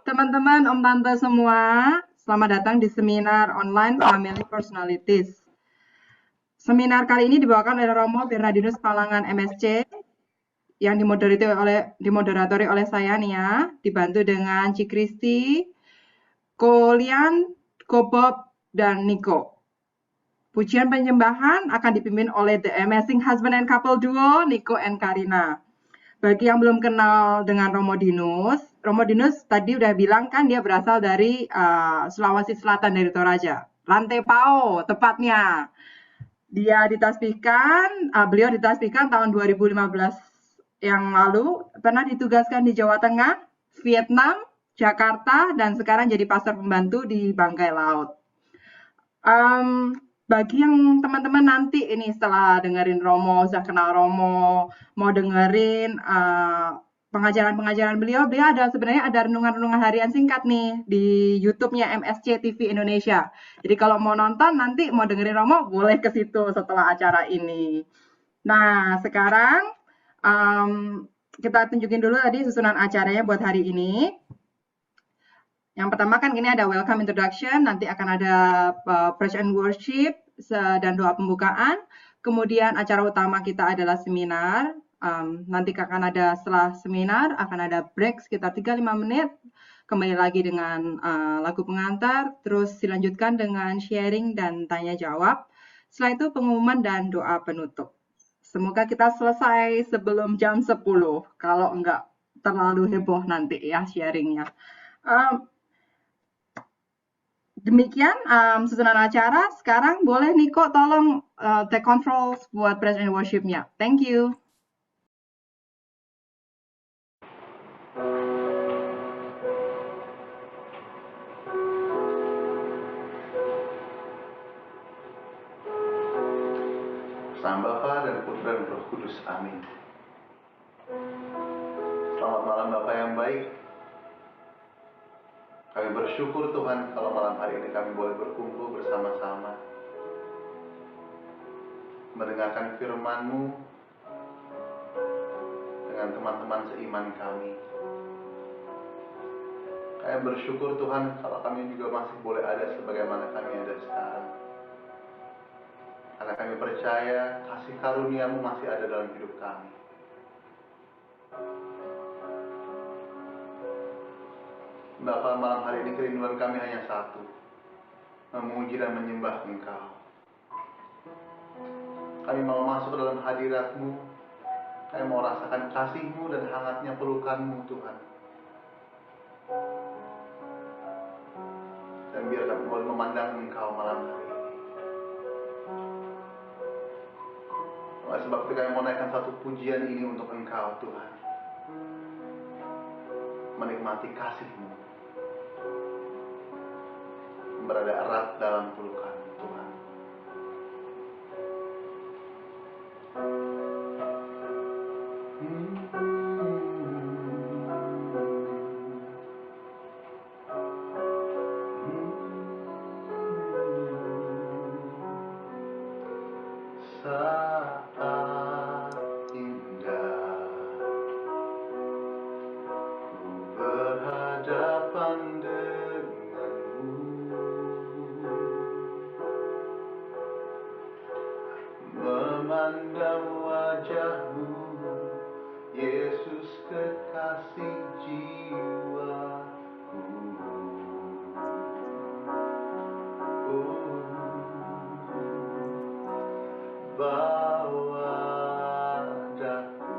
Teman-teman, Om Tante semua, selamat datang di seminar online Family Personalities. Seminar kali ini dibawakan oleh Romo Bernardinus Palangan MSc yang dimoderatori oleh saya Nia, dibantu dengan Ci Kristi, Kolian, Kobob, dan Niko. Pujian penyembahan akan dipimpin oleh The Amazing Husband and Couple Duo, Niko and Karina. Bagi yang belum kenal dengan Romo Dinus tadi udah bilang kan dia berasal dari Sulawesi Selatan, dari Toraja. Lantai Pao tepatnya. Beliau ditasbihkan tahun 2015 yang lalu, pernah ditugaskan di Jawa Tengah, Vietnam, Jakarta, dan sekarang jadi pastor pembantu di Bangkai Laut. Bagi yang teman-teman nanti ini setelah dengerin Romo, sudah kenal Romo, mau dengerin pengajaran-pengajaran beliau sebenarnya ada renungan-renungan harian singkat nih di YouTube-nya MSC TV Indonesia. Jadi kalau mau nonton nanti mau dengerin Romo boleh ke situ setelah acara ini. Nah, sekarang kita tunjukin dulu tadi susunan acaranya buat hari ini. Yang pertama kan ini ada welcome introduction, nanti akan ada praise and worship dan doa pembukaan. Kemudian acara utama kita adalah seminar. Nanti akan ada setelah seminar akan ada break sekitar 3-5 menit. Kembali lagi dengan lagu pengantar, terus dilanjutkan dengan sharing dan tanya jawab. Setelah itu pengumuman dan doa penutup. Semoga kita selesai sebelum jam 10. Kalau enggak terlalu heboh nanti ya sharingnya. Demikian susunan acara. Sekarang boleh Niko tolong take control buat praise and worship-nya. Thank you. Nama Bapa dan Putra dan Roh Kudus. Amin. Selamat malam Bapak yang baik. Kami bersyukur Tuhan kalau malam hari ini kami boleh berkumpul bersama-sama, mendengarkan firman-Mu dengan teman-teman seiman kami. Kami bersyukur Tuhan kalau kami juga masih boleh ada sebagaimana kami ada sekarang. Karena kami percaya kasih karunia-Mu masih ada dalam hidup kami. Bapa, malam hari ini kerinduan kami hanya satu, memuji dan menyembah Engkau. Kami mau masuk ke dalam hadirat-Mu, kami mau rasakan kasih-Mu dan hangatnya pelukan-Mu Tuhan. Dan biar kami boleh memandang Engkau malam hari ini. Oleh sebab itu kami mau naikkan satu pujian ini untuk Engkau Tuhan. Menikmati kasih-Mu, berada erat dalam pelukan Tuhan. Saat indah ku berhadapan denganmu, memandang wajah-Mu, Yesus kekasih jiwaku. Bawa daku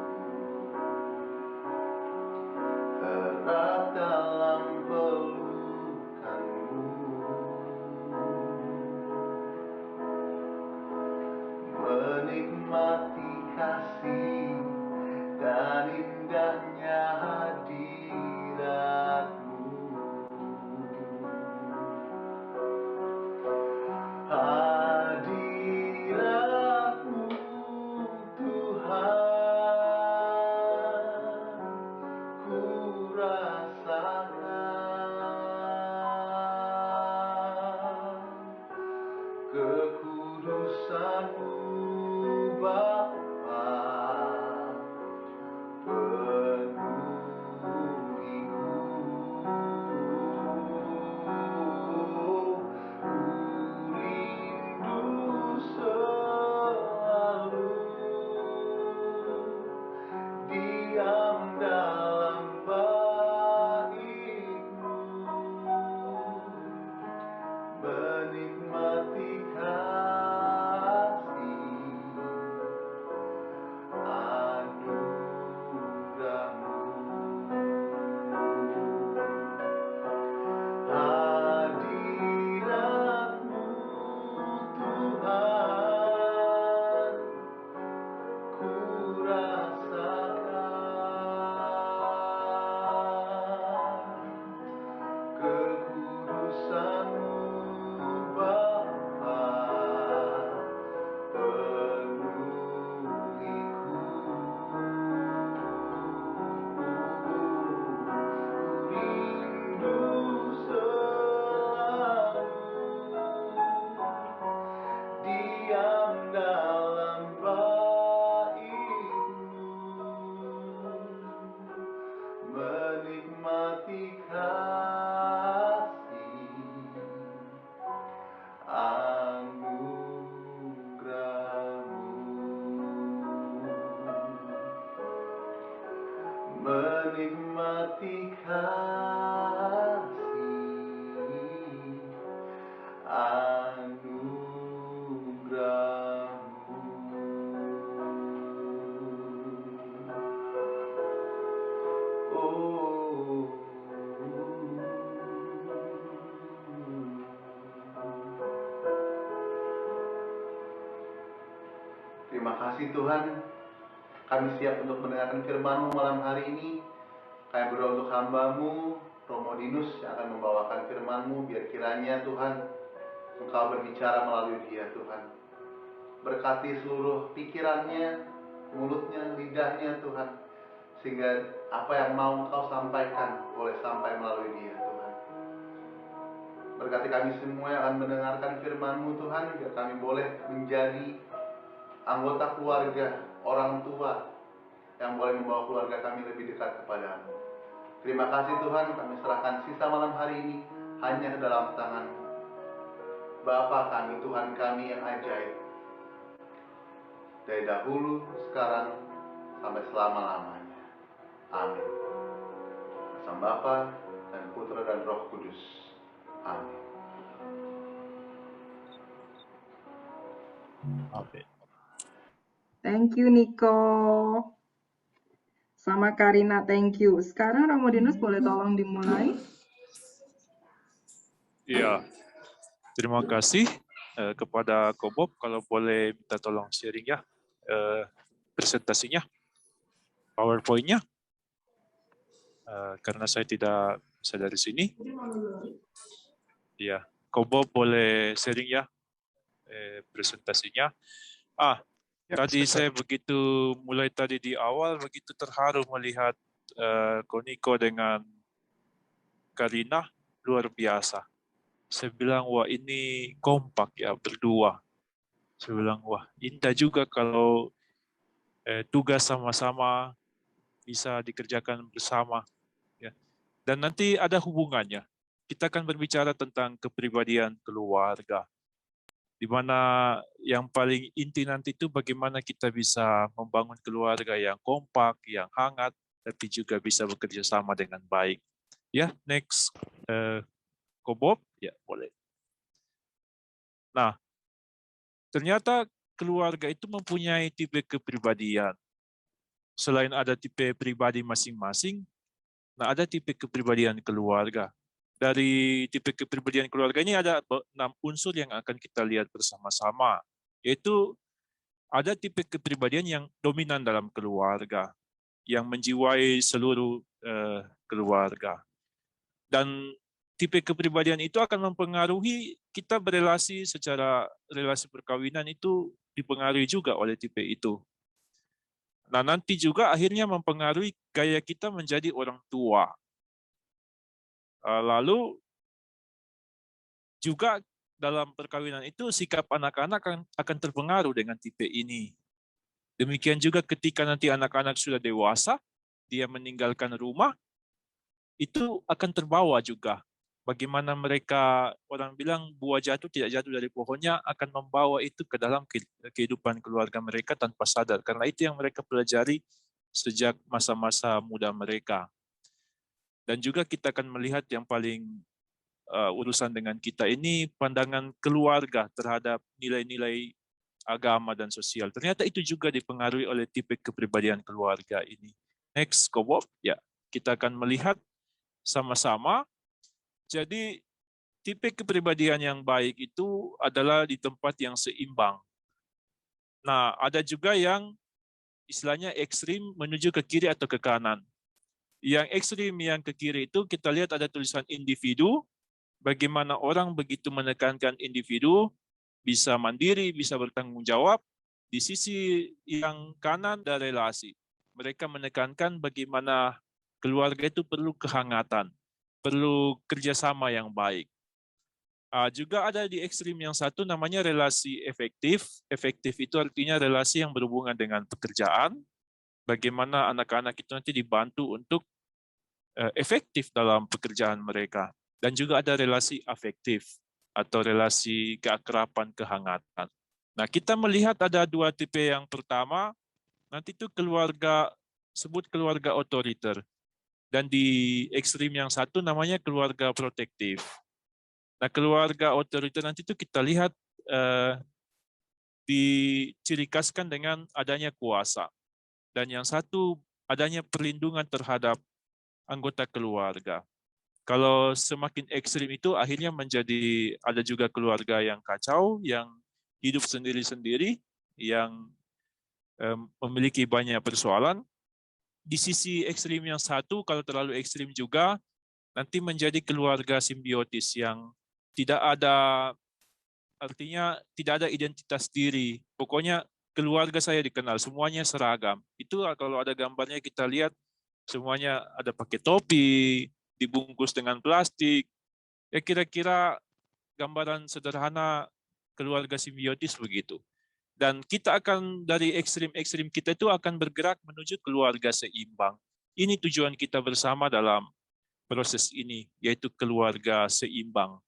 erat dalam pelukan-Mu, menikmati kasih dan indahnya hadirat-Mu. menikmati kasih anugerah-Mu. Oh, terima kasih Tuhan, kami siap untuk mendengarkan firman-Mu malam hari ini. Kami berdoa untuk hamba-Mu, Romo Dinus, yang akan membawakan firman-Mu. Biar kiranya Tuhan, Engkau berbicara melalui dia Tuhan. Berkati seluruh pikirannya, mulutnya, lidahnya Tuhan. Sehingga apa yang mau Engkau sampaikan, boleh sampai melalui dia Tuhan. Berkati kami semua yang akan mendengarkan firman-Mu Tuhan. Biar kami boleh menjadi anggota keluarga, orang tua, yang boleh membawa keluarga kami lebih dekat kepada-Mu. Terima kasih Tuhan, kami serahkan sisa malam hari ini hanya ke dalam tangan-Mu. Bapa kami, Tuhan kami yang ajaib, dari dahulu, sekarang, sampai selama-lamanya. Amin. Bersama Bapa dan Putra dan Roh Kudus. Amin. Amin. Thank you, Niko. Sama Karina, thank you. Sekarang Romo Dinus boleh tolong dimulai? Ya, terima kasih kepada Kobob. Kalau boleh minta tolong sharing ya presentasinya, PowerPoint-nya, karena saya tidak bisa dari sini. Ya, Kobob boleh sharing ya presentasinya. Tadi saya begitu mulai tadi di awal begitu terharu melihat Koniko dengan Karina, luar biasa. Saya bilang, wah ini kompak ya berdua. Saya bilang, wah indah juga kalau tugas sama-sama bisa dikerjakan bersama. Ya. Dan nanti ada hubungannya. Kita akan berbicara tentang kepribadian keluarga. Di mana yang paling inti nanti itu bagaimana kita bisa membangun keluarga yang kompak, yang hangat, tapi juga bisa bekerja sama dengan baik. Ya, next. Kobob, ya boleh. Nah, ternyata keluarga itu mempunyai tipe kepribadian. Selain ada tipe pribadi masing-masing, nah ada tipe kepribadian keluarga. Dari tipe kepribadian keluarga ini ada 6 unsur yang akan kita lihat bersama-sama. Yaitu ada tipe kepribadian yang dominan dalam keluarga, yang menjiwai seluruh keluarga. Dan tipe kepribadian itu akan mempengaruhi kita berelasi secara relasi perkawinan itu dipengaruhi juga oleh tipe itu. Nah, nanti juga akhirnya mempengaruhi gaya kita menjadi orang tua. Lalu juga dalam perkawinan itu sikap anak-anak akan terpengaruh dengan tipe ini. Demikian juga ketika nanti anak-anak sudah dewasa, dia meninggalkan rumah, itu akan terbawa juga. Bagaimana mereka, orang bilang buah jatuh tidak jatuh dari pohonnya, akan membawa itu ke dalam kehidupan keluarga mereka tanpa sadar. Karena itu yang mereka pelajari sejak masa-masa muda mereka. Dan juga kita akan melihat yang paling urusan dengan kita ini, pandangan keluarga terhadap nilai-nilai agama dan sosial. Ternyata itu juga dipengaruhi oleh tipe kepribadian keluarga ini. Next, Kobob. Ya, kita akan melihat sama-sama. Jadi, tipe kepribadian yang baik itu adalah di tempat yang seimbang. Nah, ada juga yang istilahnya ekstrim menuju ke kiri atau ke kanan. Yang ekstrim yang ke kiri itu kita lihat ada tulisan individu, bagaimana orang begitu menekankan individu, bisa mandiri, bisa bertanggung jawab. Di sisi yang kanan ada relasi. Mereka menekankan bagaimana keluarga itu perlu kehangatan, perlu kerjasama yang baik. Juga ada di ekstrim yang satu namanya relasi efektif. Efektif itu artinya relasi yang berhubungan dengan pekerjaan, bagaimana anak-anak itu nanti dibantu untuk efektif dalam pekerjaan mereka. Dan juga ada relasi afektif atau relasi keakraban, kehangatan. Nah, kita melihat ada 2 tipe. Yang pertama, nanti itu keluarga, sebut keluarga otoriter. Dan di ekstrim yang satu namanya keluarga protektif. Nah, keluarga otoriter nanti itu kita lihat dicirikaskan dengan adanya kuasa. Dan yang satu adanya perlindungan terhadap anggota keluarga. Kalau semakin ekstrim itu akhirnya menjadi ada juga keluarga yang kacau, yang hidup sendiri-sendiri, yang memiliki banyak persoalan. Di sisi ekstrim yang satu, kalau terlalu ekstrim juga, nanti menjadi keluarga simbiotis yang tidak ada, artinya tidak ada identitas diri. Pokoknya keluarga saya dikenal, semuanya seragam. Itu kalau ada gambarnya kita lihat, semuanya ada pakai topi, dibungkus dengan plastik. Ya kira-kira gambaran sederhana keluarga simbiotis begitu. Dan kita akan dari ekstrim-ekstrim kita itu akan bergerak menuju keluarga seimbang. Ini tujuan kita bersama dalam proses ini, yaitu keluarga seimbang,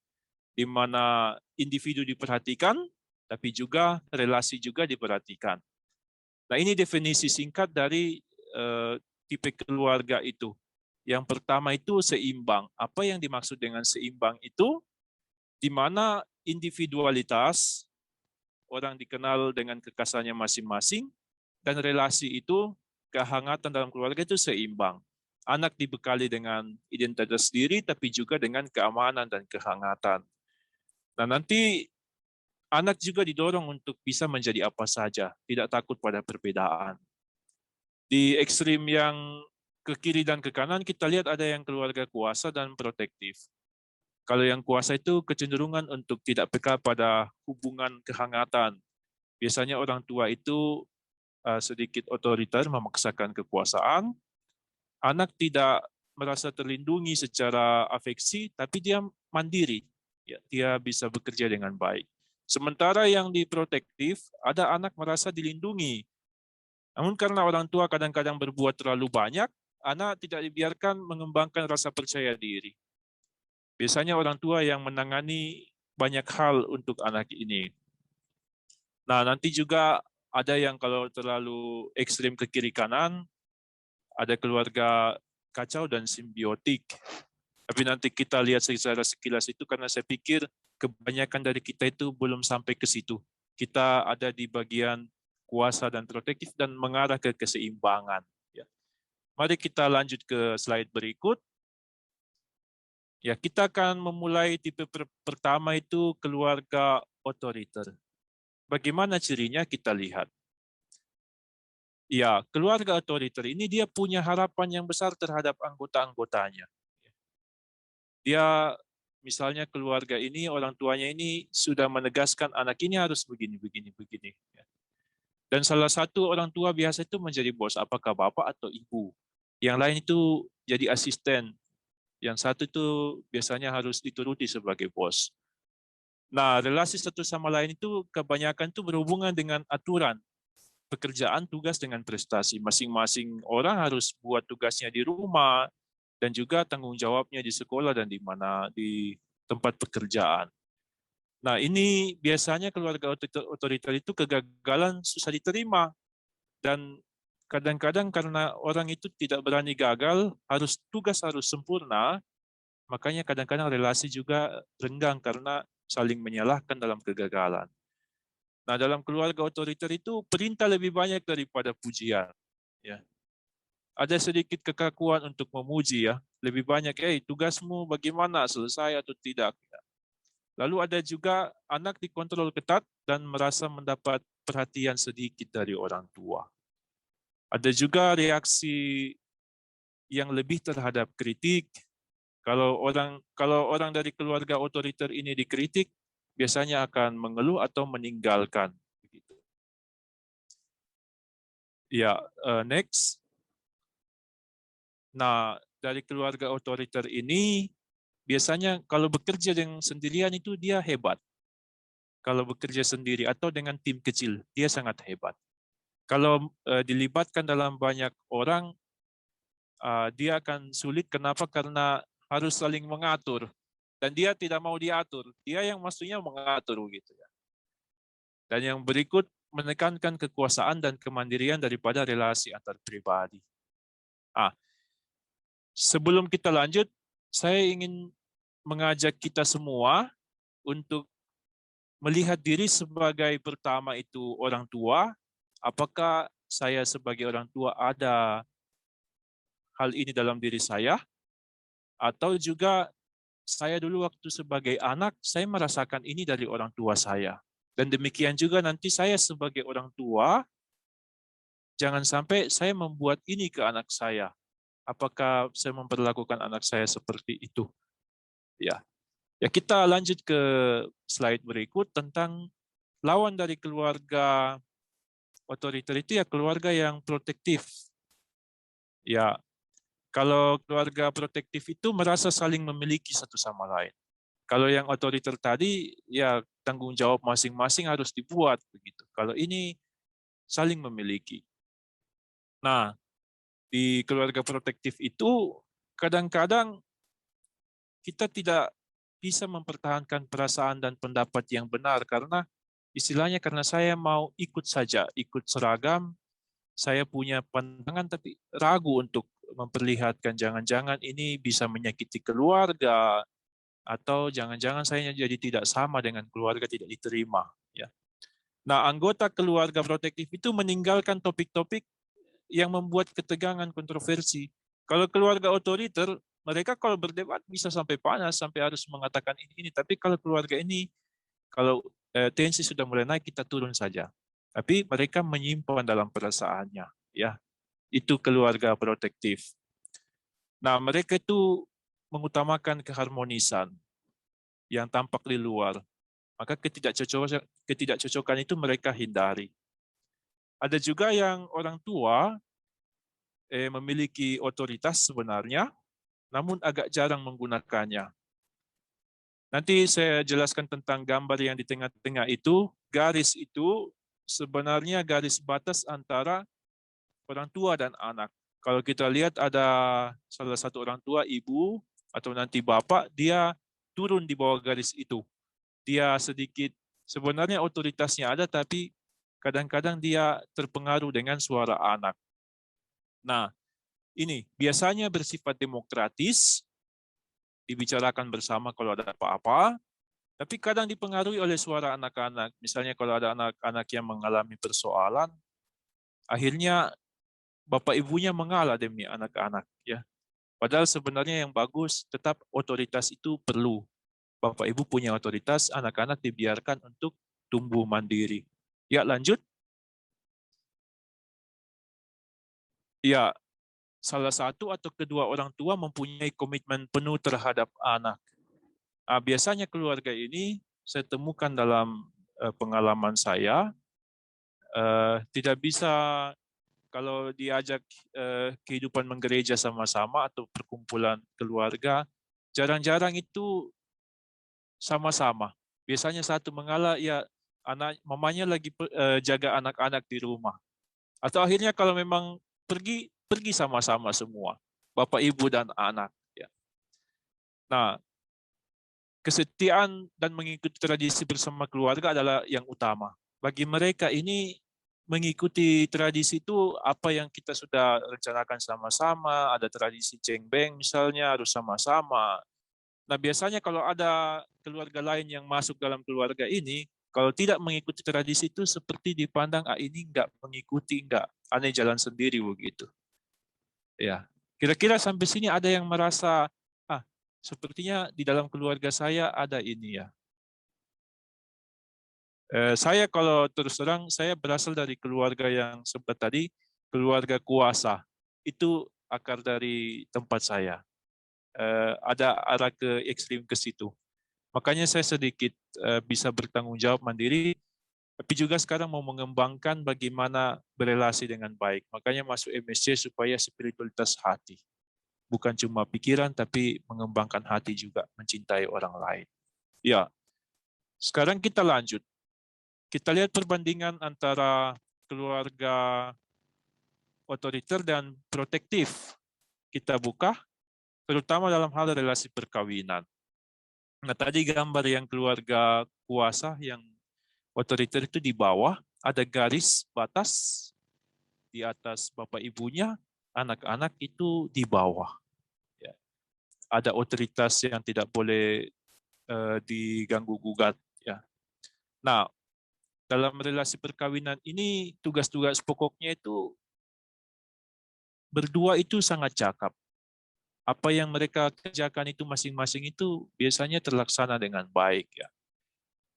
di mana individu diperhatikan, tapi juga relasi juga diperhatikan. Nah, ini definisi singkat dari tipe keluarga itu. Yang pertama itu seimbang. Apa yang dimaksud dengan seimbang itu? Di mana individualitas orang dikenal dengan kekhasannya masing-masing, dan relasi itu, kehangatan dalam keluarga itu seimbang. Anak dibekali dengan identitas diri, tapi juga dengan keamanan dan kehangatan. Nah, nanti anak juga didorong untuk bisa menjadi apa saja, tidak takut pada perbedaan. Di ekstrim yang ke kiri dan ke kanan, kita lihat ada yang keluarga kuasa dan protektif. Kalau yang kuasa itu kecenderungan untuk tidak peka pada hubungan kehangatan. Biasanya orang tua itu sedikit otoriter, memaksakan kekuasaan. Anak tidak merasa terlindungi secara afeksi, tapi dia mandiri. Ya, dia bisa bekerja dengan baik. Sementara yang diprotektif, ada anak merasa dilindungi. Namun karena orang tua kadang-kadang berbuat terlalu banyak, anak tidak dibiarkan mengembangkan rasa percaya diri. Biasanya orang tua yang menangani banyak hal untuk anak ini. Nah, nanti juga ada yang kalau terlalu ekstrim ke kiri kanan, ada keluarga kacau dan simbiotik. Tapi nanti kita lihat secara sekilas itu karena saya pikir kebanyakan dari kita itu belum sampai ke situ. Kita ada di bagian kuasa dan protektif dan mengarah ke keseimbangan. Ya. Mari kita lanjut ke slide berikut. Ya, kita akan memulai tipe pertama itu keluarga otoriter. Bagaimana cirinya kita lihat. Ya, keluarga otoriter ini dia punya harapan yang besar terhadap anggota-anggotanya. Dia misalnya keluarga ini, orang tuanya ini sudah menegaskan anak ini harus begini, begini, begini. Dan salah satu orang tua biasa itu menjadi bos, apakah bapak atau ibu. Yang lain itu jadi asisten. Yang satu itu biasanya harus dituruti sebagai bos. Nah, relasi satu sama lain itu kebanyakan itu berhubungan dengan aturan. Pekerjaan, tugas dengan prestasi. Masing-masing orang harus buat tugasnya di rumah, dan juga tanggung jawabnya di sekolah dan di mana di tempat pekerjaan. Nah, ini biasanya keluarga otoriter itu kegagalan susah diterima. Dan kadang-kadang karena orang itu tidak berani gagal, tugas harus sempurna, makanya kadang-kadang relasi juga renggang karena saling menyalahkan dalam kegagalan. Nah, dalam keluarga otoriter itu perintah lebih banyak daripada pujian. Ya. Ada sedikit kekakuan untuk memuji ya. Lebih banyak, tugasmu bagaimana, selesai atau tidak. Lalu ada juga anak dikontrol ketat dan merasa mendapat perhatian sedikit dari orang tua. Ada juga reaksi yang lebih terhadap kritik. Kalau orang dari keluarga otoriter ini dikritik, biasanya akan mengeluh atau meninggalkan. Begitu. Ya, next. Nah, dari keluarga otoriter ini, biasanya kalau bekerja dengan sendirian itu dia hebat. Kalau bekerja sendiri atau dengan tim kecil, dia sangat hebat. Kalau dilibatkan dalam banyak orang, dia akan sulit. Kenapa? Karena harus saling mengatur. Dan dia tidak mau diatur. Dia yang maksudnya mengatur gitu ya. Dan yang berikut menekankan kekuasaan dan kemandirian daripada relasi antar pribadi. Sebelum kita lanjut, saya ingin mengajak kita semua untuk melihat diri sebagai pertama itu orang tua. Apakah saya sebagai orang tua ada hal ini dalam diri saya? Atau juga saya dulu waktu sebagai anak, saya merasakan ini dari orang tua saya. Dan demikian juga nanti saya sebagai orang tua, jangan sampai saya membuat ini ke anak saya. Apakah saya memperlakukan anak saya seperti itu? Ya, ya kita lanjut ke slide berikut tentang lawan dari keluarga otoriter itu ya keluarga yang protektif. Ya, kalau keluarga protektif itu merasa saling memiliki satu sama lain. Kalau yang otoriter tadi, ya tanggung jawab masing-masing harus dibuat begitu. Kalau ini saling memiliki. Nah, di keluarga protektif itu kadang-kadang kita tidak bisa mempertahankan perasaan dan pendapat yang benar karena istilahnya karena saya mau ikut saja, ikut seragam, saya punya pandangan tapi ragu untuk memperlihatkan jangan-jangan ini bisa menyakiti keluarga atau jangan-jangan saya jadi tidak sama dengan keluarga tidak diterima. Ya. Nah, anggota keluarga protektif itu meninggalkan topik-topik yang membuat ketegangan kontroversi. Kalau keluarga otoriter, mereka kalau berdebat bisa sampai panas, sampai harus mengatakan ini. Tapi kalau keluarga ini, kalau tensi sudah mulai naik, kita turun saja. Tapi mereka menyimpan dalam perasaannya. Ya, itu keluarga protektif. Nah, mereka itu mengutamakan keharmonisan yang tampak di luar. Maka ketidakcocokan itu mereka hindari. Ada juga yang orang tua memiliki otoritas sebenarnya, namun agak jarang menggunakannya. Nanti saya jelaskan tentang gambar yang di tengah-tengah itu. Garis itu sebenarnya garis batas antara orang tua dan anak. Kalau kita lihat ada salah satu orang tua, ibu, atau nanti bapak, dia turun di bawah garis itu. Dia sedikit, sebenarnya otoritasnya ada, tapi kadang-kadang dia terpengaruh dengan suara anak. Nah, ini biasanya bersifat demokratis, dibicarakan bersama kalau ada apa-apa, tapi kadang dipengaruhi oleh suara anak-anak. Misalnya kalau ada anak-anak yang mengalami persoalan, akhirnya bapak ibunya mengalah demi anak-anak. Ya. Padahal sebenarnya yang bagus tetap otoritas itu perlu. Bapak ibu punya otoritas, anak-anak dibiarkan untuk tumbuh mandiri. Ya, lanjut. Ya, salah satu atau kedua orang tua mempunyai komitmen penuh terhadap anak. Biasanya keluarga ini saya temukan dalam pengalaman saya, tidak bisa kalau diajak kehidupan menggereja sama-sama atau perkumpulan keluarga, jarang-jarang itu sama-sama. Biasanya satu mengalah, ya mamanya lagi jaga anak-anak di rumah. Atau akhirnya kalau memang pergi sama-sama semua, bapak ibu dan anak. Ya. Nah, kesetiaan dan mengikuti tradisi bersama keluarga adalah yang utama. Bagi mereka ini mengikuti tradisi itu apa yang kita sudah rencanakan sama-sama, ada tradisi cengbeng misalnya harus sama-sama. Nah, biasanya kalau ada keluarga lain yang masuk dalam keluarga ini, kalau tidak mengikuti tradisi itu seperti dipandang ini enggak mengikuti, enggak aneh jalan sendiri begitu. Ya. Kira-kira sampai sini ada yang merasa sepertinya di dalam keluarga saya ada ini ya. Saya kalau terus terang, saya berasal dari keluarga yang sempat tadi, keluarga kuasa. Itu akar dari tempat saya. Ada arah ke ekstrim ke situ. Makanya saya sedikit bisa bertanggung jawab mandiri, tapi juga sekarang mau mengembangkan bagaimana berelasi dengan baik. Makanya masuk MSC supaya spiritualitas hati. Bukan cuma pikiran, tapi mengembangkan hati juga, mencintai orang lain. Ya, sekarang kita lanjut. Kita lihat perbandingan antara keluarga otoriter dan protektif. Kita buka, terutama dalam hal relasi perkawinan. Nah, tadi gambar yang keluarga kuasa, yang otoriter itu di bawah, ada garis batas di atas bapak ibunya, anak-anak itu di bawah. ada otoritas yang tidak boleh diganggu gugat. Ya. Nah, dalam relasi perkawinan ini tugas-tugas pokoknya itu berdua itu sangat cakap. Apa yang mereka kerjakan itu masing-masing itu biasanya terlaksana dengan baik. Ya.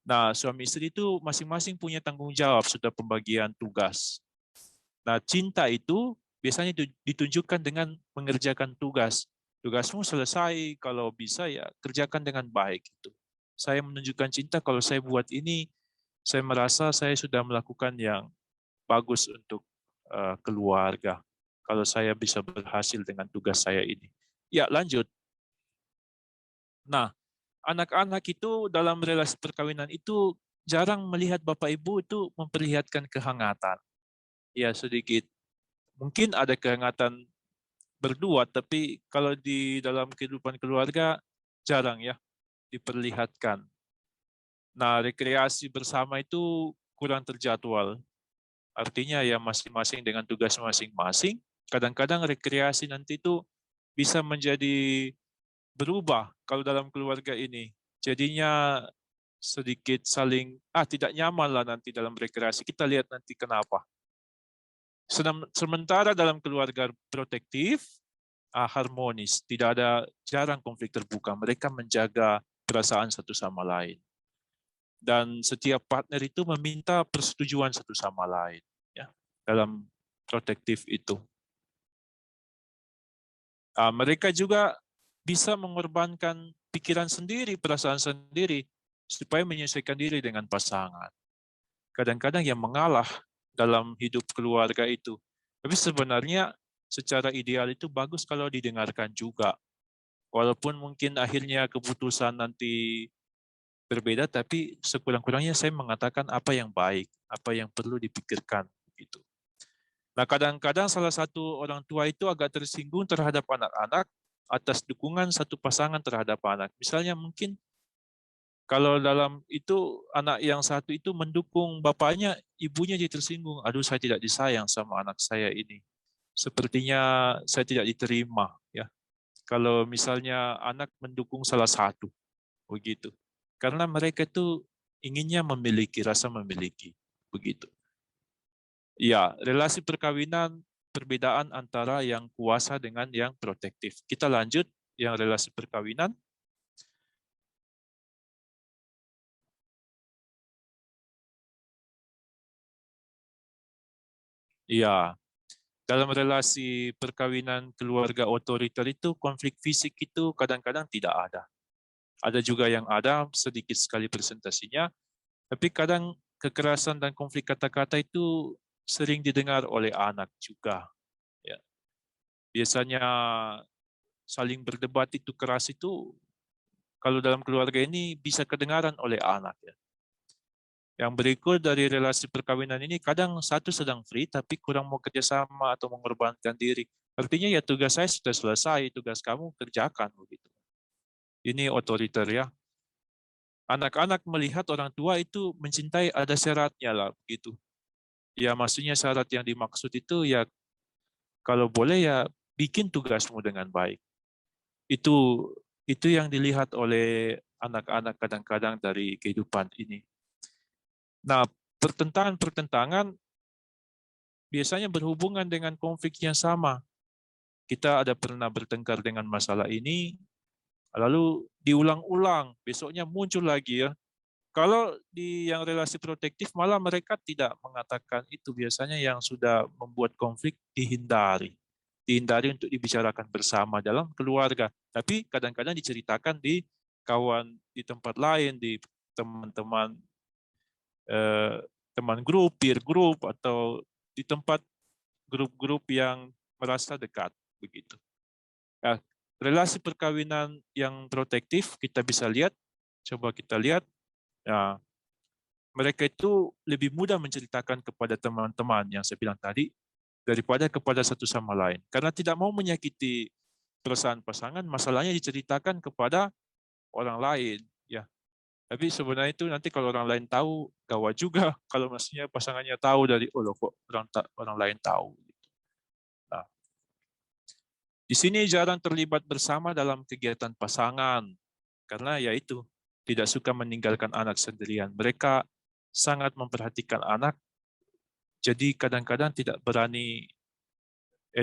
Nah, suami istri itu masing-masing punya tanggung jawab sudah pembagian tugas. Nah, cinta itu biasanya ditunjukkan dengan mengerjakan tugas. Tugasmu selesai, kalau bisa ya kerjakan dengan baik. Gitu. Saya menunjukkan cinta kalau saya buat ini, saya merasa saya sudah melakukan yang bagus untuk keluarga. Kalau saya bisa berhasil dengan tugas saya ini. Ya, lanjut. Nah, anak-anak itu dalam relasi perkawinan itu jarang melihat Bapak Ibu itu memperlihatkan kehangatan. Ya, sedikit. Mungkin ada kehangatan berdua, tapi kalau di dalam kehidupan keluarga jarang ya diperlihatkan. Nah, rekreasi bersama itu kurang terjadwal. Artinya ya masing-masing dengan tugas masing-masing. Kadang-kadang rekreasi nanti itu bisa menjadi berubah kalau dalam keluarga ini. Jadinya sedikit saling tidak nyaman lah nanti dalam rekreasi. Kita lihat nanti kenapa. Sementara dalam keluarga protektif, harmonis, tidak ada, jarang konflik terbuka. Mereka menjaga perasaan satu sama lain. Dan setiap partner itu meminta persetujuan satu sama lain ya, dalam protektif itu. Mereka juga bisa mengorbankan pikiran sendiri, perasaan sendiri, supaya menyesuaikan diri dengan pasangan. Kadang-kadang yang mengalah dalam hidup keluarga itu. Tapi sebenarnya secara ideal itu bagus kalau didengarkan juga. Walaupun mungkin akhirnya keputusan nanti berbeda, tapi sekurang-kurangnya saya mengatakan apa yang baik, apa yang perlu dipikirkan. Gitu. Nah, kadang-kadang salah satu orang tua itu agak tersinggung terhadap anak-anak atas dukungan satu pasangan terhadap anak. Misalnya mungkin kalau dalam itu anak yang satu itu mendukung bapaknya, ibunya jadi tersinggung. Aduh, saya tidak disayang sama anak saya ini. Sepertinya saya tidak diterima. Ya, kalau misalnya anak mendukung salah satu, begitu. Karena mereka itu inginnya memiliki, rasa memiliki, begitu. Ya, relasi perkawinan perbedaan antara yang kuasa dengan yang protektif. Kita lanjut yang relasi perkawinan. Ya, dalam relasi perkawinan keluarga otoriter itu konflik fisik itu kadang-kadang tidak ada. Ada juga yang ada, sedikit sekali presentasinya, tapi kadang kekerasan dan konflik kata-kata itu sering didengar oleh anak juga. Ya. Biasanya saling berdebat itu keras itu, kalau dalam keluarga ini bisa kedengaran oleh anak. Ya. Yang berikut dari relasi perkawinan ini, kadang satu sedang free tapi kurang mau kerjasama atau mengorbankan diri. Artinya ya tugas saya sudah selesai, tugas kamu kerjakan. Begitu. Ini otoriter ya. Anak-anak melihat orang tua itu mencintai ada syaratnya lah. Begitu. Ya maksudnya syarat yang dimaksud itu ya kalau boleh ya bikin tugasmu dengan baik. Itu yang dilihat oleh anak-anak kadang-kadang dari kehidupan ini. Nah, pertentangan-pertentangan biasanya berhubungan dengan konflik yang sama. Kita ada pernah bertengkar dengan masalah ini, lalu diulang-ulang, besoknya muncul lagi ya. Kalau di yang relasi protektif malah mereka tidak mengatakan itu, biasanya yang sudah membuat konflik dihindari. Dihindari untuk dibicarakan bersama dalam keluarga. Tapi kadang-kadang diceritakan di kawan, di tempat lain, di teman-teman, teman grup, peer group, atau di tempat grup-grup yang merasa dekat. Begitu. Nah, relasi perkawinan yang protektif kita bisa lihat, coba kita lihat, ya, mereka itu lebih mudah menceritakan kepada teman-teman yang saya bilang tadi daripada kepada satu sama lain. Karena tidak mau menyakiti perasaan pasangan, masalahnya diceritakan kepada orang lain. Ya, tapi sebenarnya itu nanti kalau orang lain tahu, gawat juga. Kalau maksudnya pasangannya tahu dari, oh loh kok orang lain tahu. Nah, Di sini jarang terlibat bersama dalam kegiatan pasangan, karena yaitu tidak suka meninggalkan anak sendirian. Mereka sangat memperhatikan anak, jadi kadang-kadang tidak berani,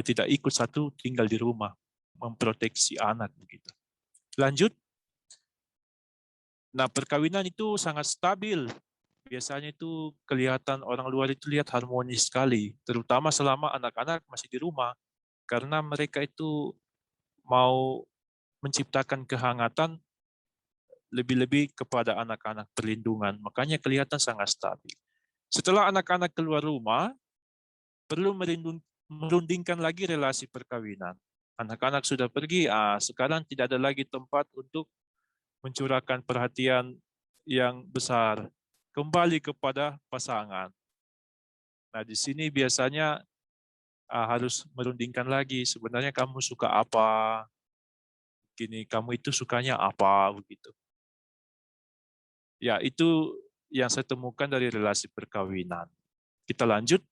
tidak ikut satu tinggal di rumah, memproteksi anak begitu. Lanjut. Nah, perkawinan itu sangat stabil. Biasanya itu kelihatan orang luar itu lihat harmonis sekali, terutama selama anak-anak masih di rumah, karena mereka itu mau menciptakan kehangatan lebih-lebih kepada anak-anak, perlindungan. Makanya kelihatan sangat stabil. Setelah anak-anak keluar rumah, perlu merundingkan lagi relasi perkawinan. Anak-anak sudah pergi, sekarang tidak ada lagi tempat untuk mencurahkan perhatian yang besar. Kembali kepada pasangan. Nah, di sini biasanya harus merundingkan lagi. Sebenarnya kamu suka apa? Gini, kamu itu sukanya apa? Begitu. Ya, itu yang saya temukan dari relasi perkawinan. Kita lanjut.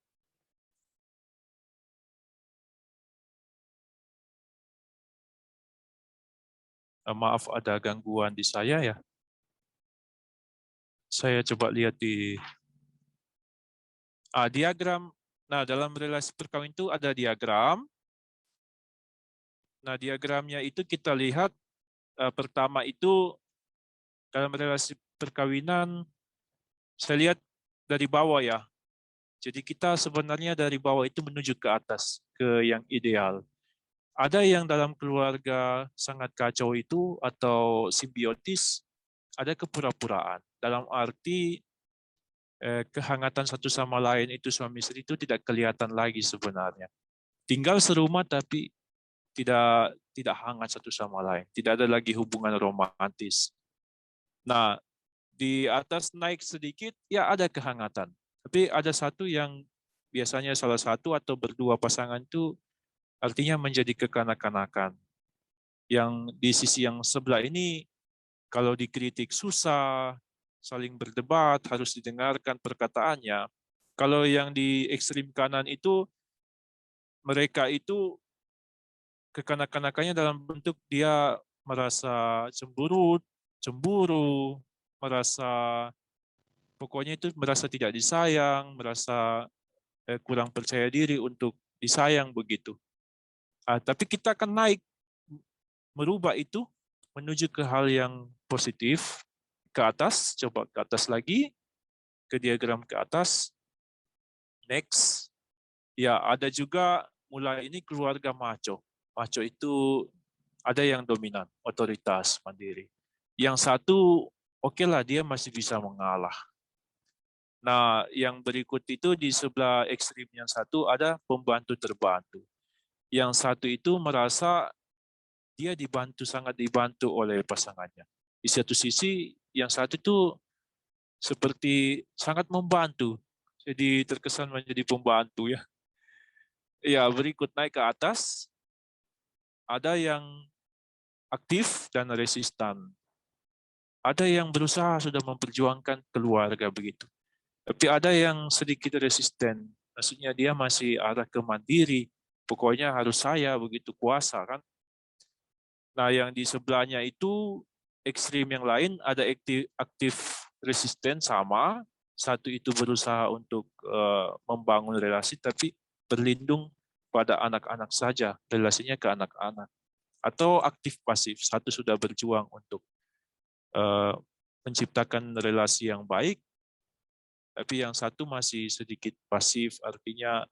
Maaf ada gangguan di saya ya. Saya coba lihat di diagram. Nah, dalam relasi perkawinan itu ada diagram. Nah, diagramnya itu kita lihat pertama itu dalam relasi perkawinan, saya lihat dari bawah ya. Jadi kita sebenarnya dari bawah itu menuju ke atas, ke yang ideal. Ada yang dalam keluarga sangat kacau itu atau simbiotis, ada kepura-puraan. Dalam arti kehangatan satu sama lain itu suami istri itu tidak kelihatan lagi sebenarnya. Tinggal serumah tapi tidak hangat satu sama lain. Tidak ada lagi hubungan romantis. Nah, di atas naik sedikit ya ada kehangatan. Tapi ada satu yang biasanya salah satu atau berdua pasangan itu artinya menjadi kekanak-kanakan. Yang di sisi yang sebelah ini kalau dikritik susah, saling berdebat, harus didengarkan perkataannya. Kalau yang di ekstrim kanan itu, mereka itu kekanak-kanakannya dalam bentuk dia merasa cemburu, merasa pokoknya itu merasa tidak disayang, merasa kurang percaya diri untuk disayang begitu. Tapi kita akan naik, merubah itu menuju ke hal yang positif, ke atas, coba ke atas lagi, ke diagram ke atas, next. Ya, ada juga mulai ini keluarga maco. Maco itu ada yang dominan, otoritas, mandiri. Yang satu, oke lah dia masih bisa mengalah. Nah, yang berikut itu di sebelah ekstrim yang satu ada pembantu terbantu. Yang satu itu merasa dia sangat dibantu oleh pasangannya. Di satu sisi, yang satu itu seperti sangat membantu. Jadi terkesan menjadi pembantu ya. Ya, berikut naik ke atas. Ada yang aktif dan resistan. Ada yang berusaha sudah memperjuangkan keluarga begitu. Tapi ada yang sedikit resisten. Maksudnya dia masih arah ke mandiri. Pokoknya harus saya begitu kuasa kan. Nah, yang di sebelahnya itu ekstrim yang lain ada aktif resisten sama. Satu itu berusaha untuk membangun relasi tapi berlindung pada anak-anak saja, relasinya ke anak-anak. Atau aktif pasif, satu sudah berjuang untuk menciptakan relasi yang baik, tapi yang satu masih sedikit pasif, artinya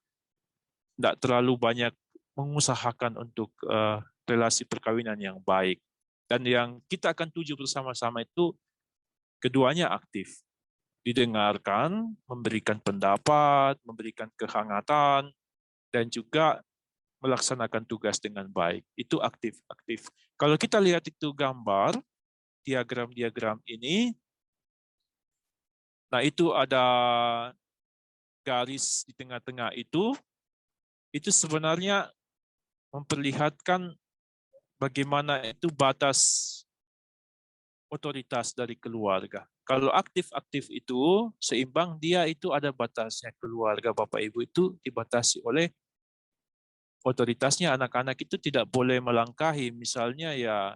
tidak terlalu banyak mengusahakan untuk relasi perkawinan yang baik. Dan yang kita akan tuju bersama-sama itu keduanya aktif. Didengarkan, memberikan pendapat, memberikan kehangatan, dan juga melaksanakan tugas dengan baik. Itu aktif-aktif. Kalau kita lihat itu gambar, diagram-diagram ini, nah itu ada garis di tengah-tengah itu sebenarnya memperlihatkan bagaimana itu batas otoritas dari keluarga. Kalau aktif-aktif itu seimbang, dia itu ada batasnya. Keluarga Bapak Ibu itu dibatasi oleh otoritasnya anak-anak itu tidak boleh melangkahi, misalnya ya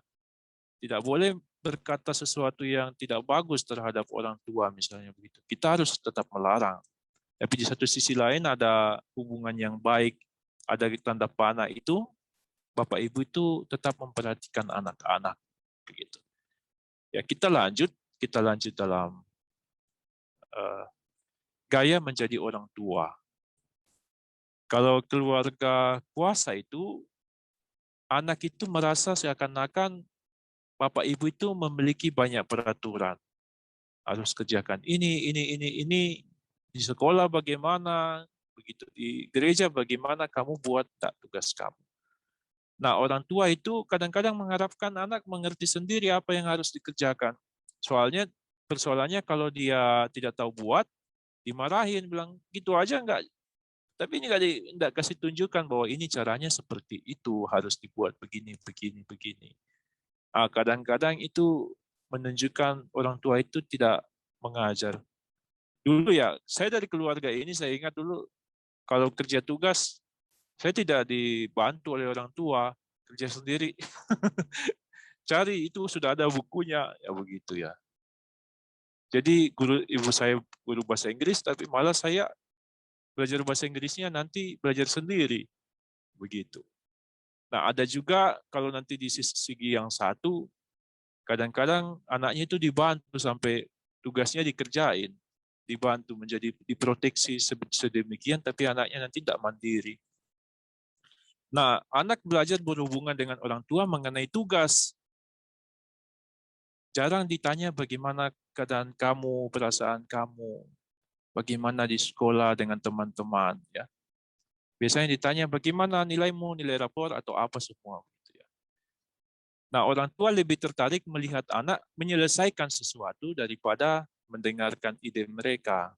tidak boleh berkata sesuatu yang tidak bagus terhadap orang tua misalnya begitu. Kita harus tetap melarang. Tapi di satu sisi lain ada hubungan yang baik, ada tanda panah itu, Bapak Ibu itu tetap memperhatikan anak-anak begitu. Ya kita lanjut dalam gaya menjadi orang tua. Kalau keluarga kuasa itu, anak itu merasa seakan-akan Bapak Ibu itu memiliki banyak peraturan. Harus kerjakan ini. Di sekolah bagaimana, begitu di gereja bagaimana kamu buat tak tugas kamu. Nah, orang tua itu kadang-kadang mengharapkan anak mengerti sendiri apa yang harus dikerjakan. Soalnya persoalannya kalau dia tidak tahu buat, dimarahin, bilang gitu aja enggak. Tapi ini enggak kasih tunjukkan bahwa ini caranya seperti itu, harus dibuat begini. Kadang-kadang itu menunjukkan orang tua itu tidak mengajar. Dulu ya, saya dari keluarga ini saya ingat dulu kalau kerja tugas saya tidak dibantu oleh orang tua, kerja sendiri. Cari itu sudah ada bukunya, ya begitu ya. Jadi ibu saya guru bahasa Inggris, tapi malah saya belajar bahasa Inggrisnya nanti belajar sendiri, begitu. Nah ada juga kalau nanti di segi yang satu, kadang-kadang anaknya itu dibantu sampai tugasnya dikerjain, dibantu menjadi diproteksi sedemikian, tapi anaknya nanti tidak mandiri. Nah, anak belajar berhubungan dengan orang tua mengenai tugas. Jarang ditanya bagaimana keadaan kamu, perasaan kamu, bagaimana di sekolah dengan teman-teman. Ya. Biasanya ditanya bagaimana nilaimu, nilai rapor, atau apa semua. Gitu ya. Nah, orang tua lebih tertarik melihat anak menyelesaikan sesuatu daripada mendengarkan ide mereka.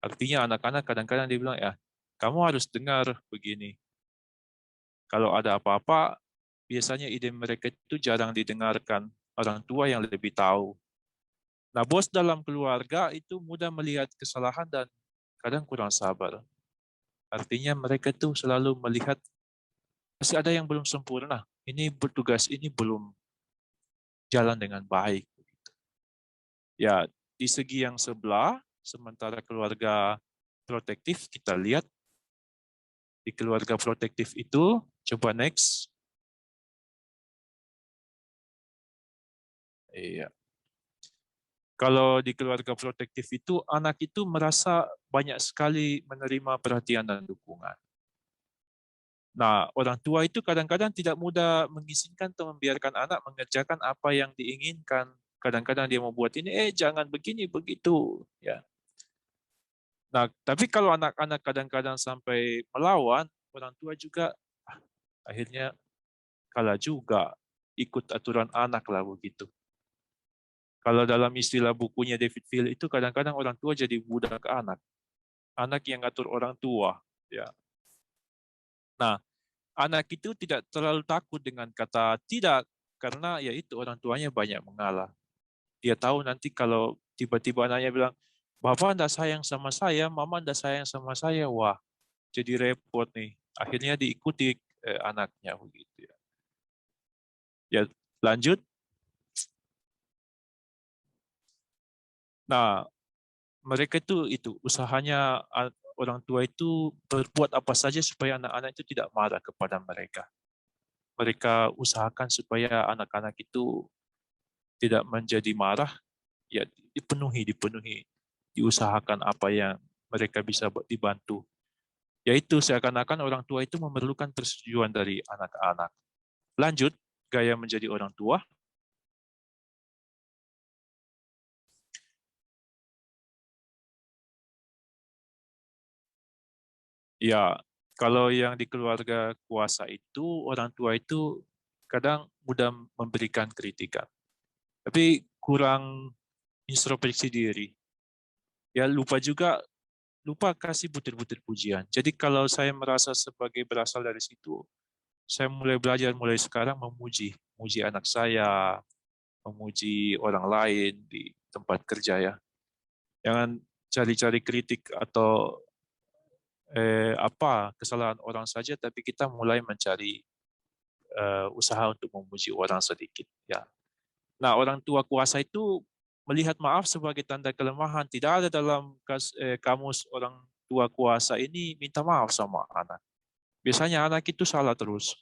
Artinya anak-anak kadang-kadang dia bilang, ya, kamu harus dengar begini. Kalau ada apa-apa, biasanya ide mereka itu jarang didengarkan. Orang tua yang lebih tahu. Nah, bos dalam keluarga itu mudah melihat kesalahan dan kadang kurang sabar. Artinya mereka itu selalu melihat masih ada yang belum sempurna. Ini bertugas ini belum jalan dengan baik. Ya, di segi yang sebelah, sementara keluarga protektif, kita lihat di keluarga protektif itu, coba next. Iya. Kalau di keluarga protektif itu, anak itu merasa banyak sekali menerima perhatian dan dukungan. Nah, orang tua itu kadang-kadang tidak mudah mengizinkan atau membiarkan anak mengerjakan apa yang diinginkan. Kadang-kadang dia mau buat ini, jangan begini, begitu. Ya. Nah, tapi kalau anak-anak kadang-kadang sampai melawan, orang tua juga akhirnya kalah juga, ikut aturan anak lah begitu. Kalau dalam istilah bukunya David Phil itu kadang-kadang orang tua jadi budak anak. Anak yang ngatur orang tua. Ya. Nah, anak itu tidak terlalu takut dengan kata tidak, karena ya itu orang tuanya banyak mengalah. Dia tahu nanti kalau tiba-tiba anaknya bilang, Bapak tidak sayang sama saya, Mama tidak sayang sama saya, wah jadi repot nih. Akhirnya diikuti anaknya begitu ya. Ya lanjut. Nah, mereka itu usahanya orang tua itu berbuat apa saja supaya anak-anak itu tidak marah kepada mereka. Mereka usahakan supaya anak-anak itu tidak menjadi marah, ya dipenuhi, diusahakan apa yang mereka bisa dibantu. Yaitu seakan-akan orang tua itu memerlukan persetujuan dari anak-anak. Lanjut, gaya menjadi orang tua. Ya, kalau yang di keluarga kuasa itu, orang tua itu kadang mudah memberikan kritikan. Tapi kurang introspeksi diri. Ya lupa kasih butir-butir pujian. Jadi kalau saya merasa sebagai berasal dari situ, saya mulai belajar mulai sekarang memuji anak saya, memuji orang lain di tempat kerja ya. Jangan cari-cari kritik atau kesalahan orang saja, tapi kita mulai mencari usaha untuk memuji orang sedikit. Ya. Nah, orang tua kuasa itu melihat maaf sebagai tanda kelemahan. Tidak ada dalam kamus orang tua kuasa ini minta maaf sama anak. Biasanya anak itu salah terus.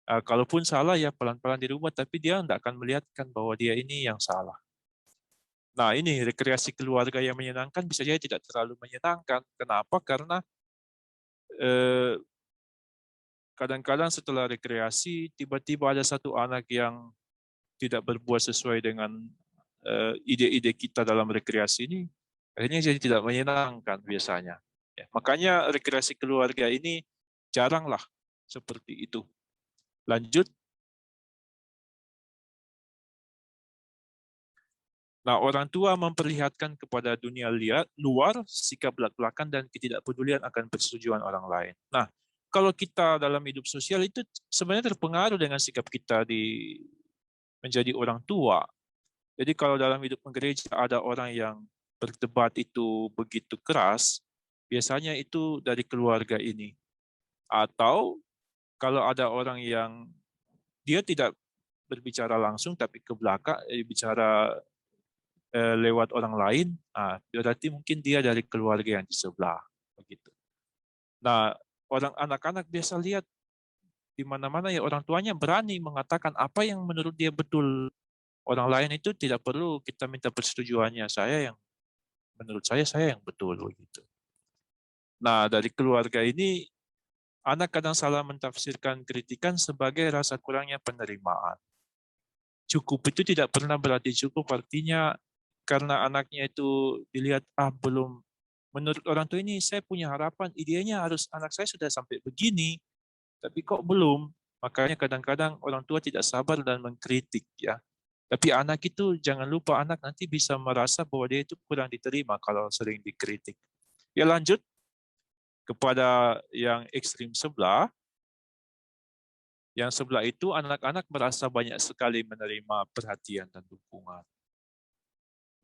Kalaupun salah ya pelan-pelan dirubah, tapi dia tidak akan melihatkan bahwa dia ini yang salah. Nah, ini rekreasi keluarga yang menyenangkan bisa jadi tidak terlalu menyenangkan. Kenapa? Karena kadang-kadang setelah rekreasi, tiba-tiba ada satu anak yang tidak berbuat sesuai dengan ide-ide kita dalam rekreasi ini, akhirnya jadi tidak menyenangkan biasanya. Ya, makanya rekreasi keluarga ini jaranglah seperti itu. Lanjut. Nah, orang tua memperlihatkan kepada dunia luar sikap belak-belakan dan ketidakpedulian akan persetujuan orang lain. Nah, kalau kita dalam hidup sosial itu sebenarnya terpengaruh dengan sikap kita menjadi orang tua. Jadi kalau dalam hidup gereja ada orang yang berdebat itu begitu keras, biasanya itu dari keluarga ini. Atau kalau ada orang yang dia tidak berbicara langsung tapi ke belakang bicara lewat orang lain, berarti mungkin dia dari keluarga yang di sebelah, begitu. Nah, anak-anak biasa lihat di mana-mana ya orang tuanya berani mengatakan apa yang menurut dia betul. Orang lain itu tidak perlu kita minta persetujuannya. Menurut saya yang betul, begitu. Nah, dari keluarga ini anak kadang salah mentafsirkan kritikan sebagai rasa kurangnya penerimaan. Cukup itu tidak pernah berarti cukup, artinya karena anaknya itu dilihat belum, menurut orang tua ini saya punya harapan, idenya harus anak saya sudah sampai begini, tapi kok belum. Makanya kadang-kadang orang tua tidak sabar dan mengkritik ya. Tapi anak itu jangan lupa, anak nanti bisa merasa bahwa dia itu kurang diterima kalau sering dikritik. Ya, lanjut kepada yang ekstrim sebelah. Yang sebelah itu anak-anak merasa banyak sekali menerima perhatian dan dukungan.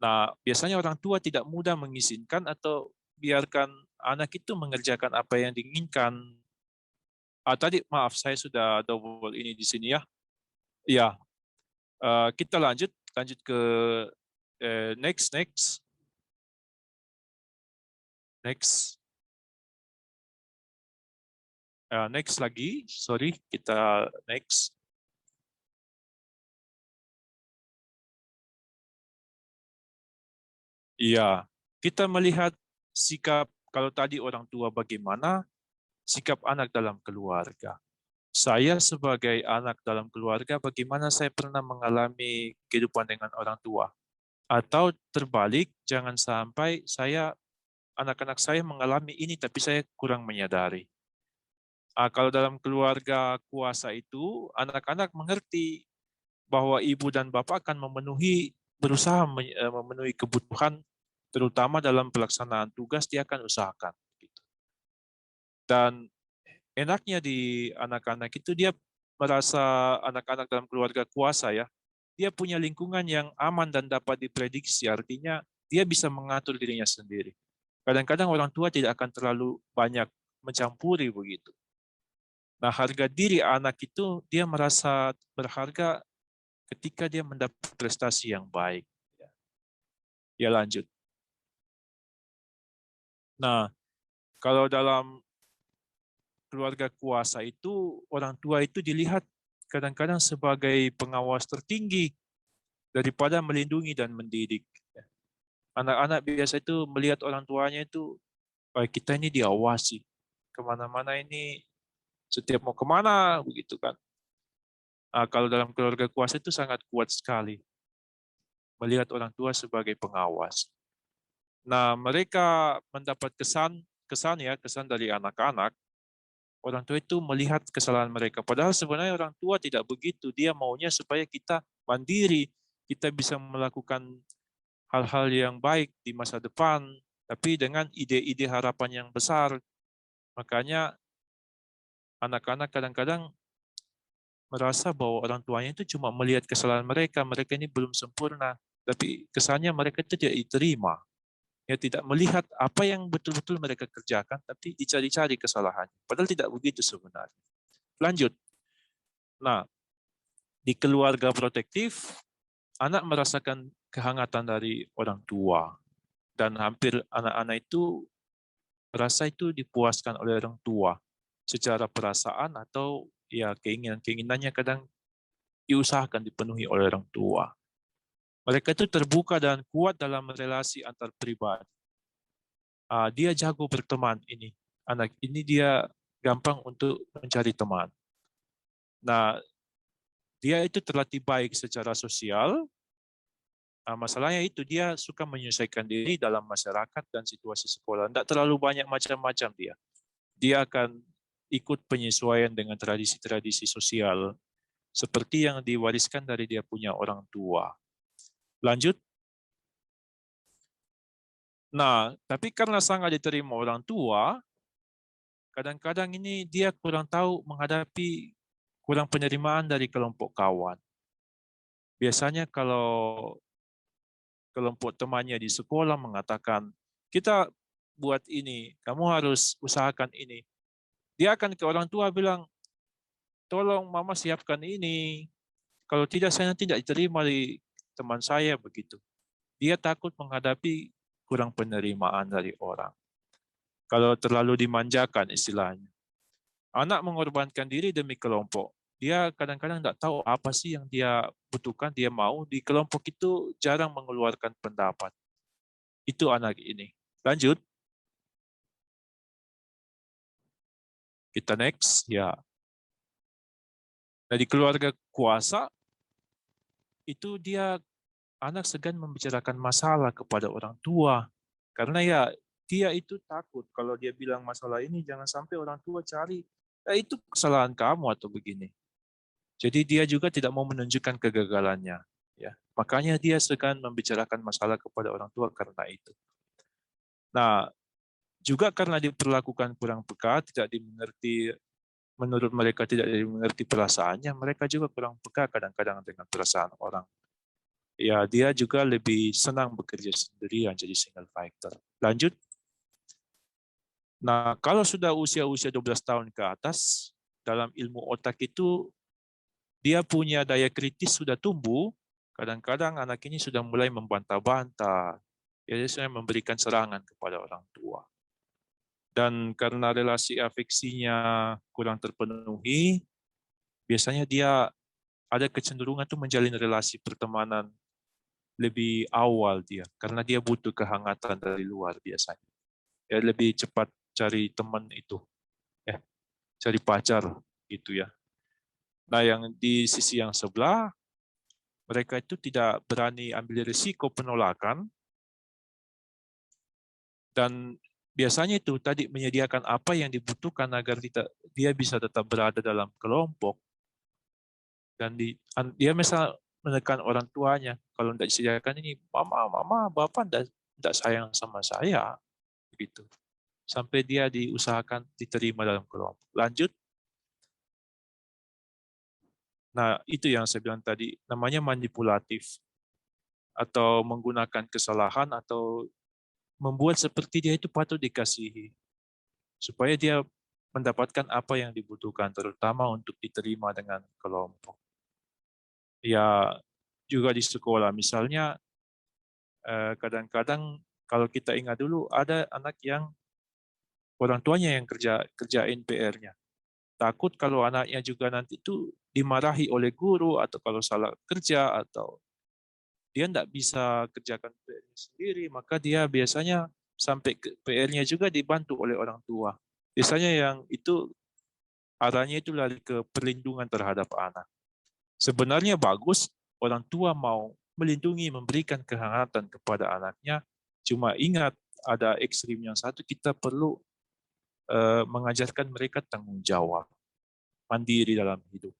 Nah, biasanya orang tua tidak mudah mengizinkan atau biarkan anak itu mengerjakan apa yang diinginkan. Tadi maaf, saya sudah double ini di sini ya. Ya, kita lanjut ke next. Next lagi, sorry, kita next. Iya, kita melihat sikap, kalau tadi orang tua bagaimana, sikap anak dalam keluarga. Saya sebagai anak dalam keluarga, bagaimana saya pernah mengalami kehidupan dengan orang tua. Atau terbalik, jangan sampai anak-anak saya mengalami ini, tapi saya kurang menyadari. Kalau dalam keluarga kuasa itu, anak-anak mengerti bahwa ibu dan bapak akan berusaha memenuhi kebutuhan, terutama dalam pelaksanaan tugas, dia akan usahakan. Dan enaknya di anak-anak itu dia merasa anak-anak dalam keluarga kuasa ya, dia punya lingkungan yang aman dan dapat diprediksi, artinya dia bisa mengatur dirinya sendiri. Kadang-kadang orang tua tidak akan terlalu banyak mencampuri begitu. Nah, harga diri anak itu dia merasa berharga ketika dia mendapat prestasi yang baik. Ya, lanjut. Nah, kalau dalam keluarga kuasa itu, orang tua itu dilihat kadang-kadang sebagai pengawas tertinggi daripada melindungi dan mendidik. Anak-anak biasa itu melihat orang tuanya itu, kita ini diawasi. Kemana-mana ini, setiap mau kemana, begitu kan. Kalau dalam keluarga kuasa itu sangat kuat sekali. Melihat orang tua sebagai pengawas. Nah, mereka mendapat kesan dari anak-anak, orang tua itu melihat kesalahan mereka. Padahal sebenarnya orang tua tidak begitu. Dia maunya supaya kita mandiri, kita bisa melakukan hal-hal yang baik di masa depan, tapi dengan ide-ide harapan yang besar. Makanya anak-anak kadang-kadang merasa bahwa orang tuanya itu cuma melihat kesalahan mereka ini belum sempurna, tapi kesannya mereka itu tidak diterima. Ya, tidak melihat apa yang betul-betul mereka kerjakan, tapi dicari-cari kesalahan. Padahal tidak begitu sebenarnya. Lanjut. Nah, di keluarga protektif, anak merasakan kehangatan dari orang tua. Dan hampir anak-anak itu merasa itu dipuaskan oleh orang tua secara perasaan atau ya keinginan-keinginannya kadang diusahakan dipenuhi oleh orang tua. Mereka itu terbuka dan kuat dalam relasi antar pribadi. Dia jago berteman ini. Anak ini dia gampang untuk mencari teman. Nah, dia itu terlatih baik secara sosial. Masalahnya itu dia suka menyesuaikan diri dalam masyarakat dan situasi sekolah. Tidak terlalu banyak macam-macam dia. Dia akan ikut penyesuaian dengan tradisi-tradisi sosial seperti yang diwariskan dari dia punya orang tua. Lanjut. Nah, tapi karena sangat diterima orang tua, kadang-kadang ini dia kurang tahu menghadapi kurang penerimaan dari kelompok kawan. Biasanya kalau kelompok temannya di sekolah mengatakan, kita buat ini, kamu harus usahakan ini. Dia akan ke orang tua bilang, tolong mama siapkan ini. Kalau tidak, saya tidak diterima di teman saya begitu. Dia takut menghadapi kurang penerimaan dari orang. Kalau terlalu dimanjakan istilahnya. Anak mengorbankan diri demi kelompok. Dia kadang-kadang tidak tahu apa sih yang dia butuhkan, dia mau. Di kelompok itu jarang mengeluarkan pendapat. Itu anak ini. Lanjut. Kita next. Ya. Nah, di keluarga kuasa, itu dia anak segan membicarakan masalah kepada orang tua. Karena ya dia itu takut kalau dia bilang masalah ini jangan sampai orang tua cari, itu kesalahan kamu atau begini. Jadi dia juga tidak mau menunjukkan kegagalannya. Ya, makanya dia segan membicarakan masalah kepada orang tua karena itu. Nah, juga karena diperlakukan kurang peka, tidak dimengerti, menurut mereka tidak dimengerti perasaannya, mereka juga kurang peka kadang-kadang dengan perasaan orang. Ya, dia juga lebih senang bekerja sendirian jadi single fighter. Lanjut. Nah, kalau sudah usia-usia 12 tahun ke atas, dalam ilmu otak itu dia punya daya kritis sudah tumbuh, kadang-kadang anak ini sudah mulai membantah-bantah, jadi saya memberikan serangan kepada orang tua. Dan karena relasi afeksinya kurang terpenuhi, biasanya dia ada kecenderungan tuh menjalin relasi pertemanan lebih awal dia, karena dia butuh kehangatan dari luar biasanya. Ya lebih cepat cari teman itu, ya cari pacar gitu ya. Nah, yang di sisi yang sebelah, mereka itu tidak berani ambil risiko penolakan, dan biasanya itu tadi menyediakan apa yang dibutuhkan agar dia bisa tetap berada dalam kelompok. Dan dia misal menekan orang tuanya, kalau tidak disediakan ini, mama, bapak tidak sayang sama saya, begitu. Sampai dia diusahakan diterima dalam kelompok. Lanjut. Nah, itu yang saya bilang tadi, namanya manipulatif. Atau menggunakan kesalahan atau membuat seperti dia itu patut dikasihi. Supaya dia mendapatkan apa yang dibutuhkan, terutama untuk diterima dengan kelompok. Ya, juga di sekolah. Misalnya, kadang-kadang kalau kita ingat dulu, ada anak yang orang tuanya yang kerjain PR-nya. Takut kalau anaknya juga nanti itu dimarahi oleh guru, atau kalau salah kerja, atau dia tidak bisa kerjakan PR-nya sendiri, maka dia biasanya sampai PR-nya juga dibantu oleh orang tua. Biasanya yang itu arahnya itu lari ke perlindungan terhadap anak. Sebenarnya bagus orang tua mau melindungi, memberikan kehangatan kepada anaknya. Cuma ingat ada ekstrim yang satu, kita perlu mengajarkan mereka tanggung jawab, mandiri dalam hidup.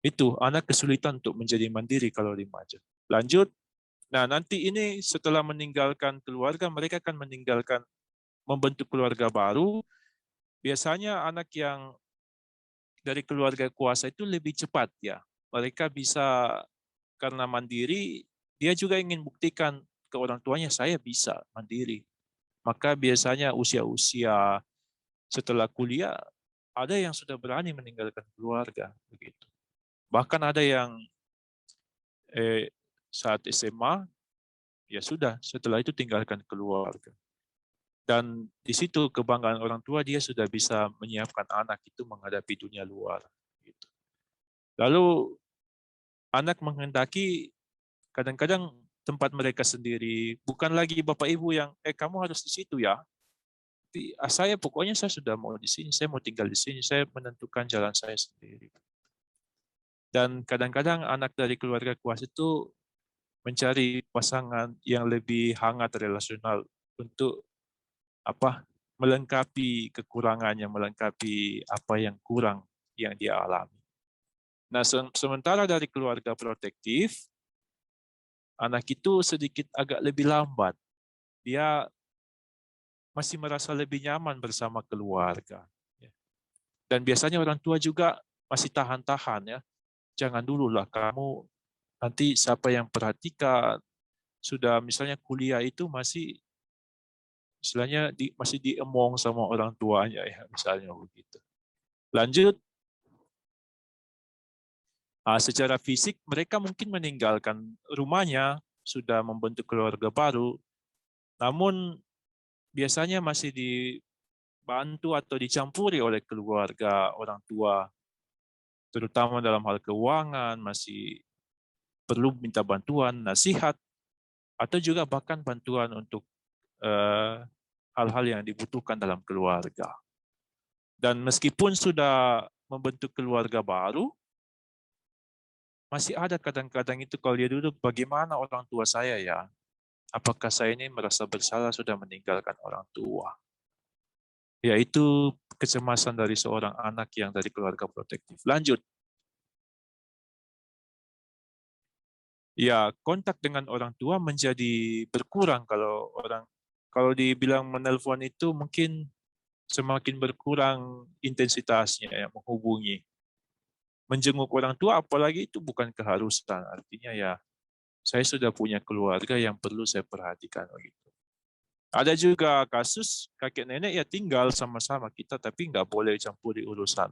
Itu anak kesulitan untuk menjadi mandiri kalau remaja. Lanjut. Nah, nanti ini setelah meninggalkan keluarga, mereka akan meninggalkan, membentuk keluarga baru. Biasanya anak yang dari keluarga kuasa itu lebih cepat ya. Mereka bisa, karena mandiri, dia juga ingin buktikan ke orang tuanya, saya bisa mandiri. Maka biasanya usia-usia setelah kuliah, ada yang sudah berani meninggalkan keluarga. Begitu. Bahkan ada yang saat SMA, ya sudah, setelah itu tinggalkan keluarga. Dan di situ kebanggaan orang tua, dia sudah bisa menyiapkan anak itu menghadapi dunia luar. Gitu. Lalu anak menghendaki kadang-kadang tempat mereka sendiri, bukan lagi bapak ibu yang kamu harus di situ ya. Tapi saya pokoknya saya sudah mau di sini, saya mau tinggal di sini, saya menentukan jalan saya sendiri. Dan kadang-kadang anak dari keluarga kuas itu mencari pasangan yang lebih hangat relasional untuk melengkapi kekurangannya, melengkapi apa yang kurang yang dia alami. Nah, sementara dari keluarga protektif, anak itu sedikit agak lebih lambat. Dia masih merasa lebih nyaman bersama keluarga. Dan biasanya orang tua juga masih tahan-tahan ya. Jangan dulu lah kamu, nanti siapa yang perhatikan. Sudah misalnya kuliah itu masih istilahnya masih diemong sama orang tuanya ya, misalnya begitu. Lanjut, secara fisik mereka mungkin meninggalkan rumahnya, sudah membentuk keluarga baru, namun biasanya masih dibantu atau dicampuri oleh keluarga orang tua, terutama dalam hal keuangan, masih perlu minta bantuan, nasihat, atau juga bahkan bantuan untuk hal-hal yang dibutuhkan dalam keluarga. Dan meskipun sudah membentuk keluarga baru, masih ada kadang-kadang itu kalau dia duduk, bagaimana orang tua saya ya? Apakah saya ini merasa bersalah sudah meninggalkan orang tua? Yaitu kecemasan dari seorang anak yang dari keluarga protektif. Lanjut. Ya, kontak dengan orang tua menjadi berkurang kalau dibilang menelpon itu mungkin semakin berkurang intensitasnya ya, menghubungi. Menjenguk orang tua apalagi itu bukan keharusan, artinya ya saya sudah punya keluarga yang perlu saya perhatikan begitu. Ada juga kasus kakek nenek ya tinggal sama-sama kita tapi nggak boleh campuri urusan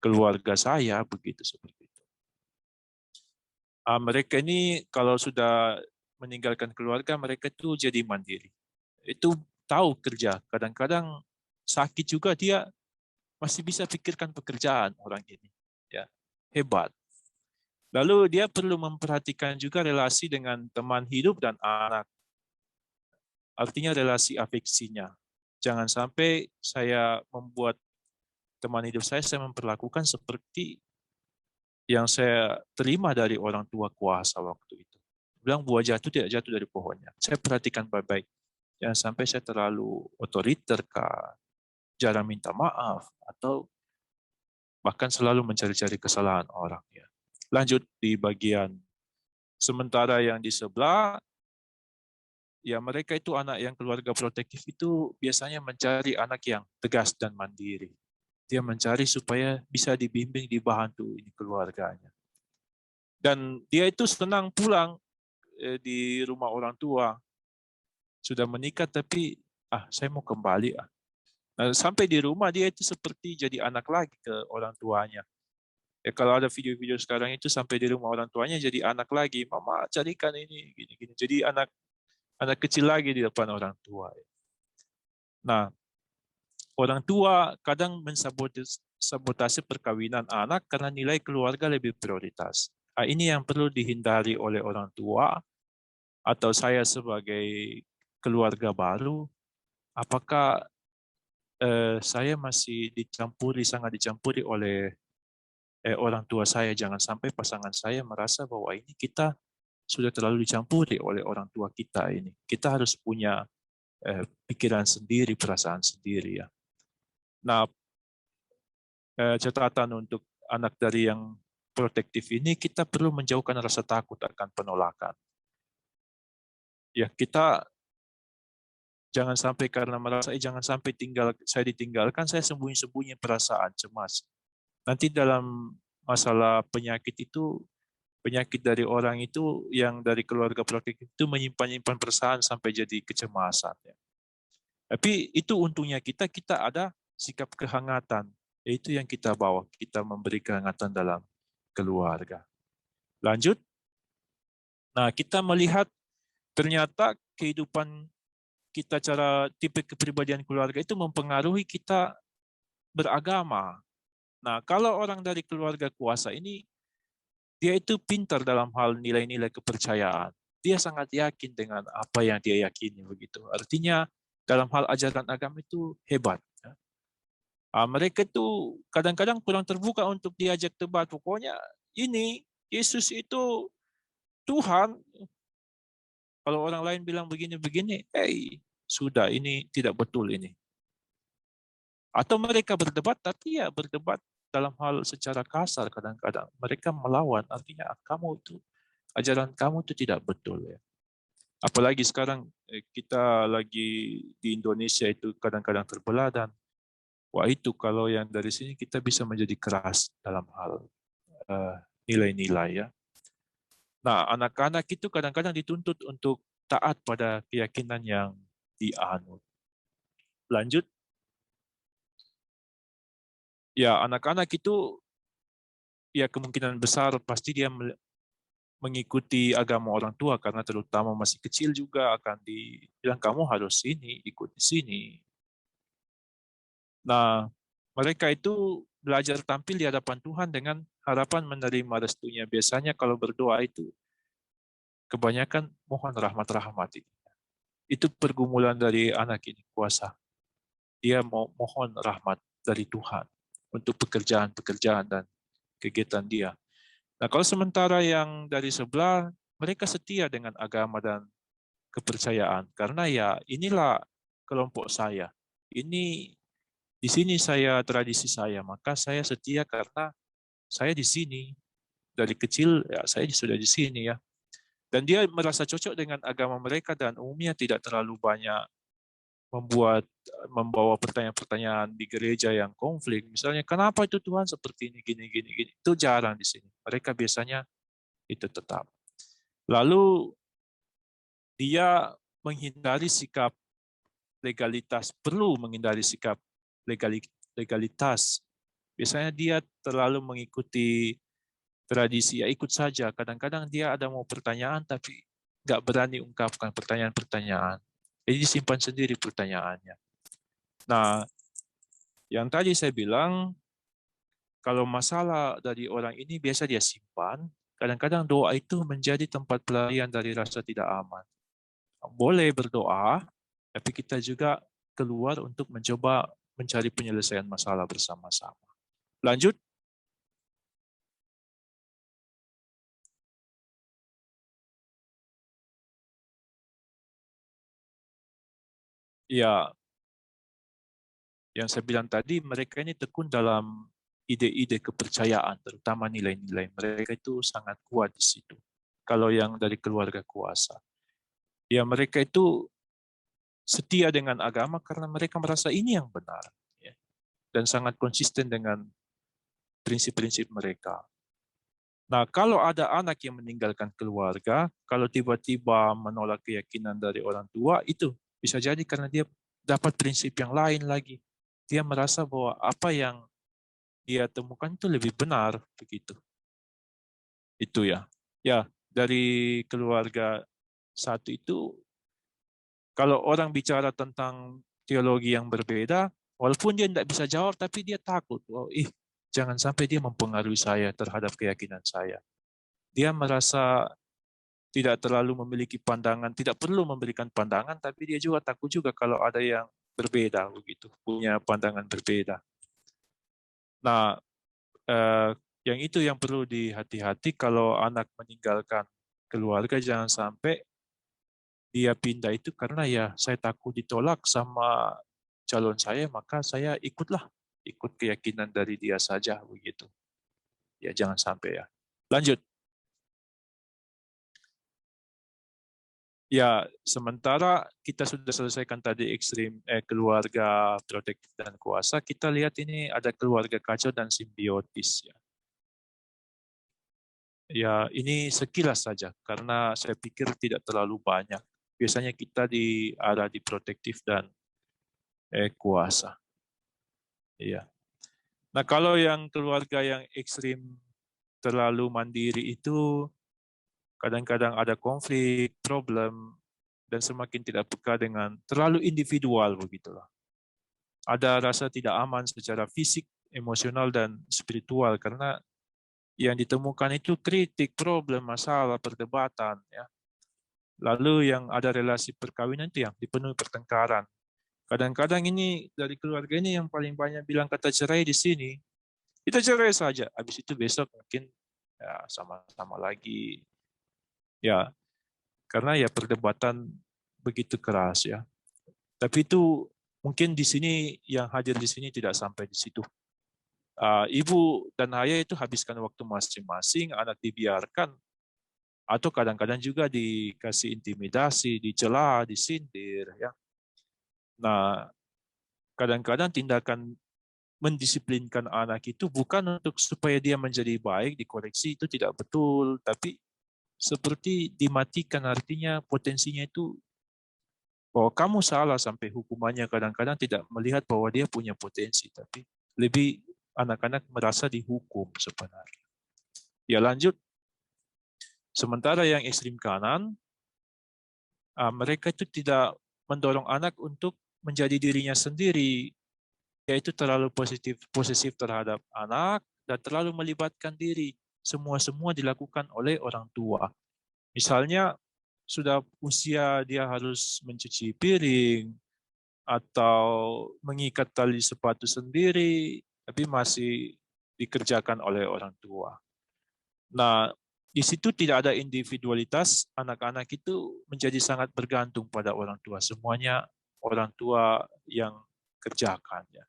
keluarga saya begitu seperti itu. Mereka ini kalau sudah meninggalkan keluarga mereka itu jadi mandiri. Itu tahu kerja. Kadang-kadang sakit juga dia masih bisa pikirkan pekerjaan orang ini. Ya, hebat. Lalu dia perlu memperhatikan juga relasi dengan teman hidup dan anak. Artinya relasi afeksinya. Jangan sampai saya membuat teman hidup saya memperlakukan seperti yang saya terima dari orang tua kuasa waktu itu. Bilang buah jatuh tidak jatuh dari pohonnya. Saya perhatikan baik-baik. Jangan sampai saya terlalu otoriter, jarang minta maaf, atau bahkan selalu mencari-cari kesalahan orang. Ya. Lanjut di bagian sementara yang di sebelah, ya mereka itu anak yang keluarga protektif itu biasanya mencari anak yang tegas dan mandiri. Dia mencari supaya bisa dibimbing, dibantu ini keluarganya. Dan dia itu senang pulang di rumah orang tua. Sudah menikah tapi saya mau kembali. Nah, sampai di rumah dia itu seperti jadi anak lagi ke orang tuanya. Ya, kalau ada video-video sekarang itu sampai di rumah orang tuanya jadi anak lagi. Mama carikan ini, gini-gini. Jadi anak kecil lagi di depan orang tua. Nah, orang tua kadang mensabotase perkawinan anak karena nilai keluarga lebih prioritas. Ini yang perlu dihindari oleh orang tua atau saya sebagai keluarga baru. Apakah saya masih sangat dicampuri oleh orang tua saya? Jangan sampai pasangan saya merasa bahwa ini kita sudah terlalu dicampuri oleh orang tua kita ini. Kita harus punya pikiran sendiri, perasaan sendiri ya. Nah, catatan untuk anak dari yang protektif ini, kita perlu menjauhkan rasa takut akan penolakan. Ya, kita jangan sampai karena merasa jangan sampai saya ditinggalkan, saya sembunyi-sembunyi perasaan cemas. Nanti dalam masalah penyakit itu Penyakit dari orang itu yang dari keluarga protektif itu menyimpan-nyimpan perasaan sampai jadi kecemasan. Ya. Tapi itu untungnya kita ada sikap kehangatan, yaitu yang kita bawa, kita memberi kehangatan dalam keluarga. Lanjut. Nah, kita melihat ternyata kehidupan kita, cara tipe kepribadian keluarga itu mempengaruhi kita beragama. Nah, kalau orang dari keluarga kuasa ini, dia itu pintar dalam hal nilai-nilai kepercayaan. Dia sangat yakin dengan apa yang dia yakini begitu. Artinya dalam hal ajaran agama itu hebat. Ya. Mereka itu kadang-kadang kurang terbuka untuk diajak debat. Pokoknya ini Yesus itu Tuhan. Kalau orang lain bilang begini-begini, sudah ini tidak betul ini. Atau mereka berdebat, tapi ya berdebat dalam hal secara kasar kadang-kadang. Mereka melawan, artinya ajaran kamu itu tidak betul ya. Apalagi sekarang kita lagi di Indonesia itu kadang-kadang terbelah dan wah itu kalau yang dari sini kita bisa menjadi keras dalam hal nilai-nilai ya. Nah, anak-anak itu kadang-kadang dituntut untuk taat pada keyakinan yang dianut. Lanjut. Ya, anak-anak itu ya kemungkinan besar pasti dia mengikuti agama orang tua karena terutama masih kecil juga akan dibilang kamu harus ikut di sini. Nah, mereka itu belajar tampil di hadapan Tuhan dengan harapan menerima restunya. Biasanya kalau berdoa itu kebanyakan mohon rahmat-rahmat. Itu pergumulan dari anak ini kuasa. Dia mau mohon rahmat dari Tuhan untuk pekerjaan-pekerjaan dan kegiatan dia. Nah, kalau sementara yang dari sebelah, mereka setia dengan agama dan kepercayaan. Karena ya inilah kelompok saya. Ini di sini tradisi saya, maka saya setia karena saya di sini. Dari kecil ya saya sudah di sini ya. Dan dia merasa cocok dengan agama mereka dan umumnya tidak terlalu banyak membawa pertanyaan-pertanyaan di gereja yang konflik. Misalnya, kenapa itu Tuhan seperti ini, gini. Itu jarang di sini. Mereka biasanya itu tetap. Lalu dia menghindari sikap legalitas, perlu menghindari sikap legalitas. Biasanya dia terlalu mengikuti tradisi, ya ikut saja. Kadang-kadang dia ada mau pertanyaan, tapi nggak berani ungkapkan pertanyaan-pertanyaan. Jadi disimpan sendiri pertanyaannya. Nah, yang tadi saya bilang, kalau masalah dari orang ini biasa dia simpan, kadang-kadang doa itu menjadi tempat pelarian dari rasa tidak aman. Boleh berdoa, tapi kita juga keluar untuk mencoba mencari penyelesaian masalah bersama-sama. Lanjut. Ya, yang saya bilang tadi, mereka ini tekun dalam ide-ide kepercayaan, terutama nilai-nilai. Mereka itu sangat kuat di situ. Kalau yang dari keluarga kuasa. Ya, mereka itu setia dengan agama karena mereka merasa ini yang benar. Ya. Dan sangat konsisten dengan prinsip-prinsip mereka. Nah, kalau ada anak yang meninggalkan keluarga, kalau tiba-tiba menolak keyakinan dari orang tua, itu bisa jadi karena dia dapat prinsip yang lain lagi. Dia merasa bahwa apa yang dia temukan itu lebih benar, begitu. Itu ya. Ya, dari keluarga satu itu, kalau orang bicara tentang teologi yang berbeda, walaupun dia tidak bisa jawab, tapi dia takut. Jangan sampai dia mempengaruhi saya terhadap keyakinan saya. Dia merasa tidak terlalu memiliki pandangan, tidak perlu memberikan pandangan, tapi dia juga takut juga kalau ada yang berbeda, begitu, punya pandangan berbeda. Nah, yang itu yang perlu dihati-hati kalau anak meninggalkan keluarga, jangan sampai dia pindah itu karena ya saya takut ditolak sama calon saya, maka saya ikut keyakinan dari dia saja, begitu. Ya jangan sampai ya. Lanjut. Ya, sementara kita sudah selesaikan tadi keluarga protektif dan kuasa, kita lihat ini ada keluarga kacau dan simbiotis ya. Ya, ini sekilas saja karena saya pikir tidak terlalu banyak. Biasanya kita di arah di protektif dan kuasa. Iya. Nah, kalau yang keluarga yang ekstrim terlalu mandiri itu kadang-kadang ada konflik, problem, dan semakin tidak peka dengan terlalu individual begitulah. Ada rasa tidak aman secara fisik, emosional, dan spiritual karena yang ditemukan itu kritik, problem, masalah, perdebatan. Ya. Lalu yang ada relasi perkawinan itu yang dipenuhi pertengkaran. Kadang-kadang ini dari keluarga ini yang paling banyak bilang kata cerai di sini. Kita cerai saja, habis itu besok mungkin ya sama-sama lagi. Ya, karena ya perdebatan begitu keras ya. Tapi itu mungkin di sini yang hadir di sini tidak sampai di situ. Ibu dan ayah itu habiskan waktu masing-masing, anak dibiarkan, atau kadang-kadang juga dikasih intimidasi, dicela, disindir. Ya. Nah, kadang-kadang tindakan mendisiplinkan anak itu bukan untuk supaya dia menjadi baik, dikoreksi, itu tidak betul, tapi seperti dimatikan, artinya potensinya itu bahwa kamu salah sampai hukumannya kadang-kadang tidak melihat bahwa dia punya potensi, tapi lebih anak-anak merasa dihukum sebenarnya. Ya lanjut, sementara yang ekstrim kanan, mereka itu tidak mendorong anak untuk menjadi dirinya sendiri, yaitu terlalu posesif terhadap anak dan terlalu melibatkan diri. Semua dilakukan oleh orang tua. Misalnya sudah usia dia harus mencuci piring, atau mengikat tali sepatu sendiri, tapi masih dikerjakan oleh orang tua. Nah, di situ tidak ada individualitas, anak-anak itu menjadi sangat bergantung pada orang tua. Semuanya orang tua yang kerjakan. Ya.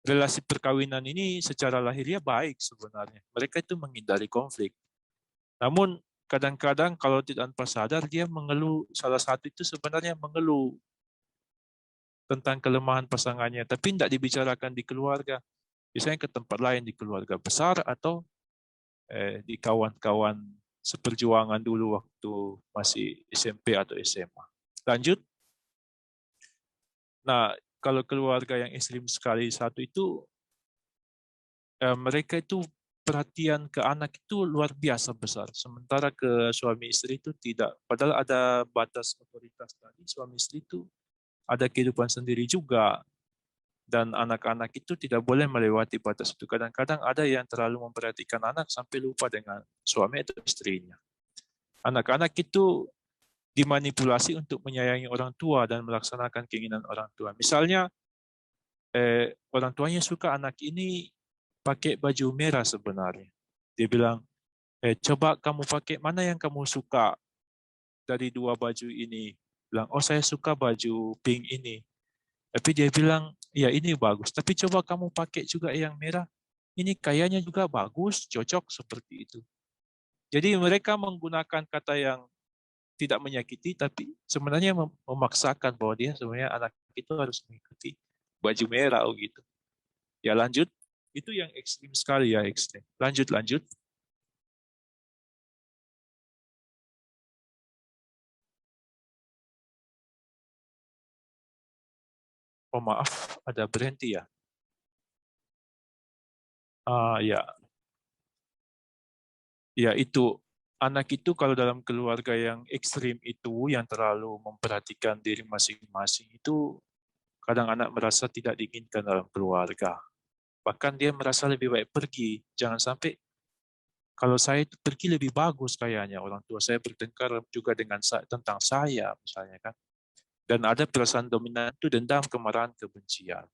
Relasi perkawinan ini secara lahiriah baik sebenarnya. Mereka itu menghindari konflik. Namun kadang-kadang kalau tidak tanpa sadar dia mengeluh, salah satu itu sebenarnya mengeluh tentang kelemahan pasangannya, tapi tidak dibicarakan di keluarga. Biasanya ke tempat lain di keluarga besar atau di kawan-kawan seperjuangan dulu waktu masih SMP atau SMA. Lanjut. Nah, kalau keluarga yang ekstrim sekali satu itu, mereka itu perhatian ke anak itu luar biasa besar. Sementara ke suami istri itu tidak. Padahal ada batas otoritas tadi, suami istri itu ada kehidupan sendiri juga. Dan anak-anak itu tidak boleh melewati batas itu. Kadang-kadang ada yang terlalu memperhatikan anak sampai lupa dengan suami atau istrinya. Anak-anak itu dimanipulasi untuk menyayangi orang tua dan melaksanakan keinginan orang tua. Misalnya, orang tuanya suka anak ini pakai baju merah sebenarnya. Dia bilang, coba kamu pakai mana yang kamu suka dari dua baju ini. Bilang, oh saya suka baju pink ini. Tapi dia bilang, ya ini bagus. Tapi coba kamu pakai juga yang merah. Ini kayaknya juga bagus, cocok seperti itu. Jadi mereka menggunakan kata yang tidak menyakiti, tapi sebenarnya memaksakan bahwa dia sebenarnya anak itu harus mengikuti baju merah gitu. Ya lanjut, itu yang ekstrim sekali ya ekstrim. Lanjut. Oh maaf, ada berhenti ya. Ya, ya itu anak itu kalau dalam keluarga yang ekstrim itu yang terlalu memperhatikan diri masing-masing itu kadang anak merasa tidak diinginkan dalam keluarga. Bahkan dia merasa lebih baik pergi. Jangan sampai kalau saya itu pergi lebih bagus kayaknya. Orang tua saya bertengkar juga dengan tentang saya misalnya kan. Dan ada perasaan dominan itu dendam, kemarahan, kebencian.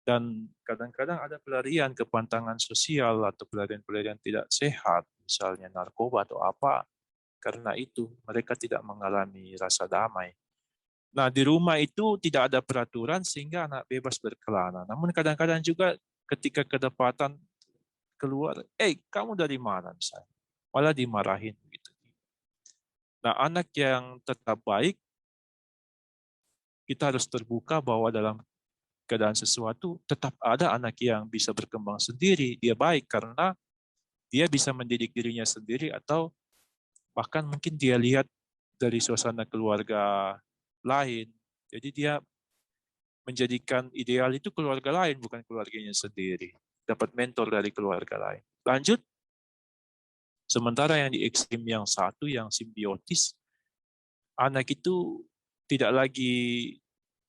Dan kadang-kadang ada pelarian ke pantangan sosial atau pelarian-pelarian tidak sehat, misalnya narkoba atau apa. Karena itu mereka tidak mengalami rasa damai. Nah, di rumah itu tidak ada peraturan sehingga anak bebas berkelana. Namun kadang-kadang juga ketika kedapatan keluar, kamu dari mana misalnya? Malah dimarahin gitu. Nah, anak yang tetap baik, kita harus terbuka bahwa dalam keadaan sesuatu tetap ada anak yang bisa berkembang sendiri. Dia baik karena dia bisa mendidik dirinya sendiri atau bahkan mungkin dia lihat dari suasana keluarga lain. Jadi dia menjadikan ideal itu keluarga lain, bukan keluarganya sendiri. Dapat mentor dari keluarga lain. Lanjut, sementara yang di ekstrim yang satu, yang simbiotis, anak itu tidak lagi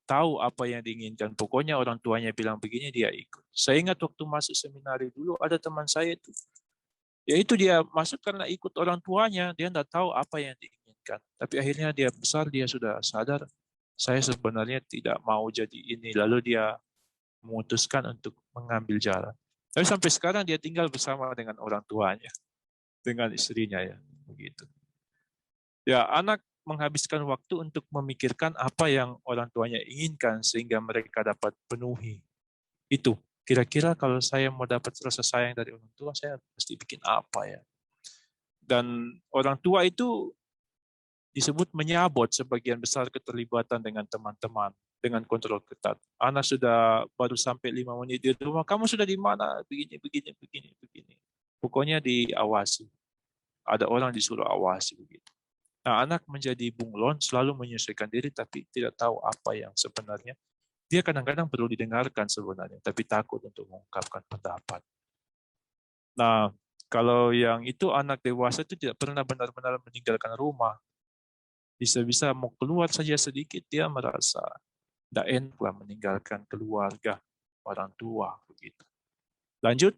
tahu apa yang diinginkan. Pokoknya orang tuanya bilang begini, dia ikut. Saya ingat waktu masuk seminari dulu, ada teman saya itu. Yaitu dia masuk karena ikut orang tuanya, dia tidak tahu apa yang diinginkan. Tapi akhirnya dia besar, dia sudah sadar, saya sebenarnya tidak mau jadi ini. Lalu dia memutuskan untuk mengambil jalan. Tapi sampai sekarang dia tinggal bersama dengan orang tuanya, dengan istrinya ya, begitu. Ya, anak menghabiskan waktu untuk memikirkan apa yang orang tuanya inginkan sehingga mereka dapat penuhi. Itu kira-kira kalau saya mau dapat rasa sayang dari orang tua, saya mesti bikin apa ya? Dan orang tua itu disebut menyabot sebagian besar keterlibatan dengan teman-teman, dengan kontrol ketat. Anak sudah baru sampai 5 menit di rumah, kamu sudah di mana? Begini, begini, begini, begini. Pokoknya diawasi. Ada orang disuruh awasi begitu. Nah, anak menjadi bunglon, selalu menyesuaikan diri, tapi tidak tahu apa yang sebenarnya. Dia kadang-kadang perlu didengarkan sebenarnya, tapi takut untuk mengungkapkan pendapat. Nah, kalau yang itu anak dewasa itu tidak pernah benar-benar meninggalkan rumah. Bisa-bisa mau keluar saja sedikit, dia merasa tidak enak lah meninggalkan keluarga, orang tua. Begitu. Lanjut.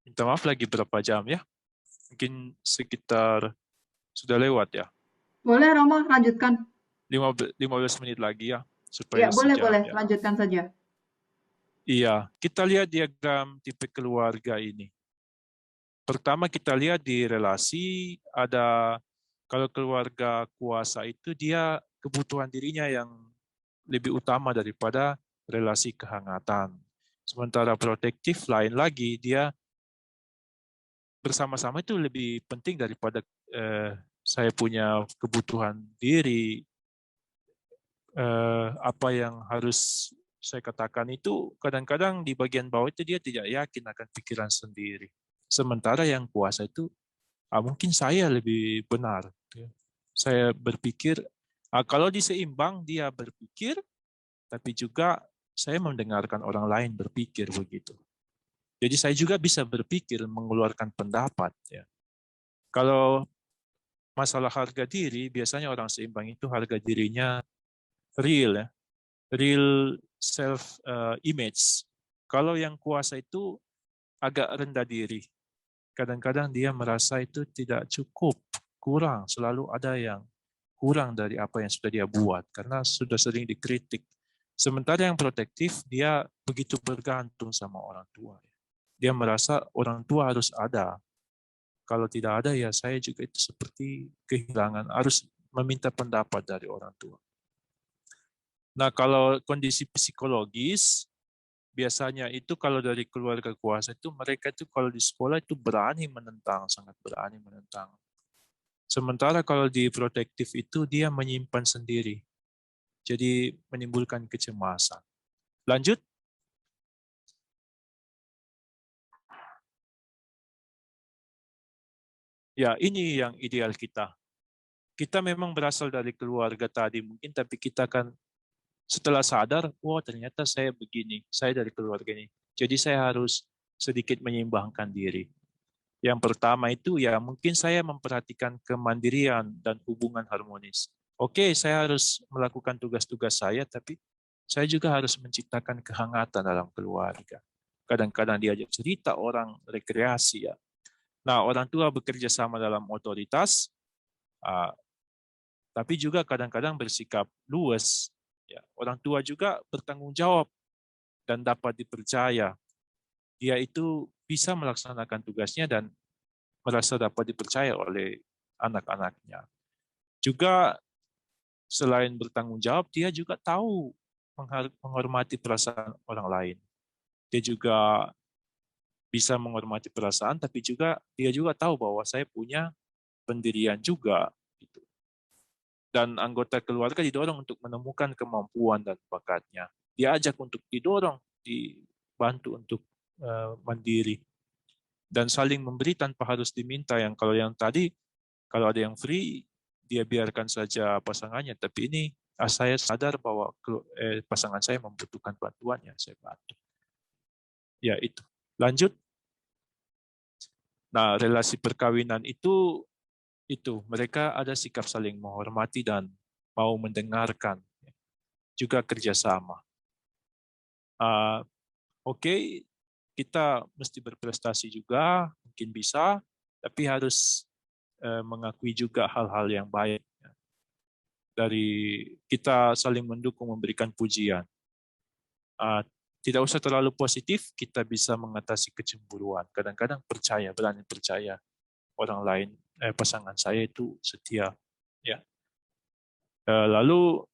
Minta maaf lagi berapa jam ya? Mungkin sekitar sudah lewat ya. Boleh Romo, lanjutkan. 15 menit lagi ya, Ya, supaya boleh, sejam ya. lanjutkan saja. Iya, kita lihat diagram tipe keluarga ini. Pertama kita lihat di relasi, ada kalau keluarga kuasa itu dia kebutuhan dirinya yang lebih utama daripada relasi kehangatan. Sementara protektif lain lagi, dia bersama-sama itu lebih penting daripada saya punya kebutuhan diri, apa yang harus saya katakan itu kadang-kadang di bagian bawah itu dia tidak yakin akan pikiran sendiri. Sementara yang kuasa itu mungkin saya lebih benar. Saya berpikir, kalau diseimbang dia berpikir, tapi juga saya mendengarkan orang lain berpikir begitu. Jadi saya juga bisa berpikir, mengeluarkan pendapat. Ya. Kalau masalah harga diri, biasanya orang seimbang itu harga dirinya real, ya, real self image. Kalau yang kuasa itu agak rendah diri. Kadang-kadang dia merasa itu tidak cukup, kurang, selalu ada yang kurang dari apa yang sudah dia buat karena sudah sering dikritik. Sementara yang protektif, dia begitu bergantung sama orang tua. Dia merasa orang tua harus ada. Kalau tidak ada, ya saya juga itu seperti kehilangan, harus meminta pendapat dari orang tua. Nah, kalau kondisi psikologis, biasanya itu kalau dari keluarga kuasa itu mereka itu kalau di sekolah itu berani menentang, sangat berani menentang. Sementara kalau di protektif itu dia menyimpan sendiri. Jadi menimbulkan kecemasan. Lanjut. Ya, ini yang ideal kita. Kita memang berasal dari keluarga tadi mungkin, tapi kita kan setelah sadar, oh ternyata saya begini, saya dari keluarga ini. Jadi saya harus sedikit menyeimbangkan diri. Yang pertama itu ya mungkin saya memperhatikan kemandirian dan hubungan harmonis. Oke, saya harus melakukan tugas-tugas saya, tapi saya juga harus menciptakan kehangatan dalam keluarga. Kadang-kadang diajak cerita orang, rekreasi ya. Nah, orang tua bekerja sama dalam otoritas, tapi juga kadang-kadang bersikap luwes. Ya, orang tua juga bertanggung jawab dan dapat dipercaya. Dia itu bisa melaksanakan tugasnya dan merasa dapat dipercaya oleh anak-anaknya. Juga selain bertanggung jawab, dia juga tahu menghormati perasaan orang lain. Dia juga bisa menghormati perasaan, tapi juga dia juga tahu bahwa saya punya pendirian juga. Gitu. Dan anggota keluarga didorong untuk menemukan kemampuan dan bakatnya. Diajak untuk didorong, dibantu untuk mandiri. Dan saling memberi tanpa harus diminta. Kalau yang tadi, kalau ada yang free, dia biarkan saja pasangannya. Tapi ini saya sadar bahwa pasangan saya membutuhkan bantuannya, saya bantu. Ya itu. Lanjut. Nah, relasi perkawinan itu mereka ada sikap saling menghormati dan mau mendengarkan, juga kerjasama. Oke, kita mesti berprestasi juga, mungkin bisa, tapi harus mengakui juga hal-hal yang baik. Dari kita saling mendukung, memberikan pujian. Tidak usah terlalu positif, kita bisa mengatasi kecemburuan. Kadang-kadang berani percaya orang lain, pasangan saya itu setia. Ya. Lalu